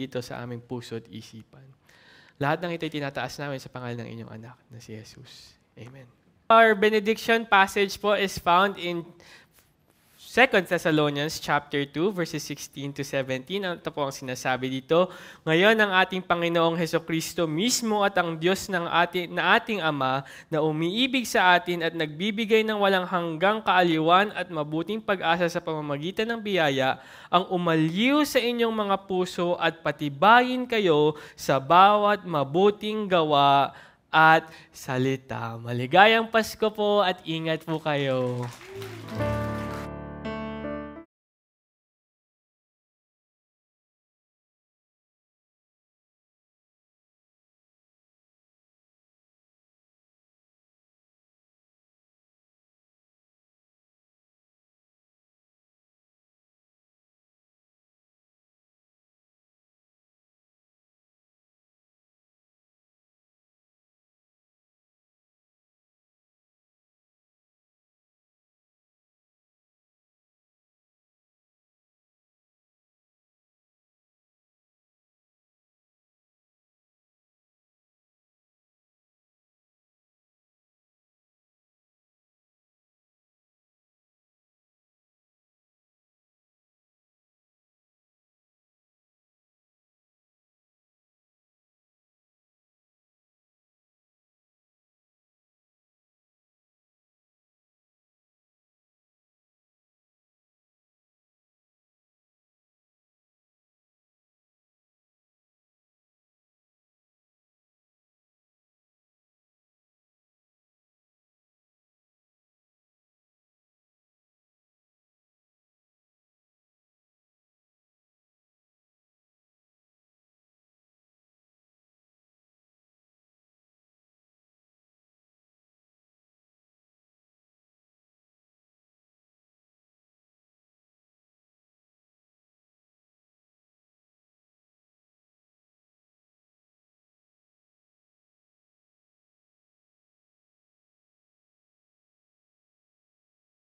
ito sa aming puso at isipan. Lahat ng ito ay tinataas namin sa pangalan ng inyong anak na si Jesus. Amen. Our benediction passage po is found in 2 Thessalonians chapter 2, verses 16 to 17. Ito po ang sinasabi dito. Ngayon, ang ating Panginoong Hesukristo mismo at ang Diyos na ating Ama na umiibig sa atin at nagbibigay ng walang hanggang kaaliwan at mabuting pag-asa sa pamamagitan ng biyaya, ang umaliw sa inyong mga puso at patibayin kayo sa bawat mabuting gawa at salita. Maligayang Pasko po at ingat po kayo.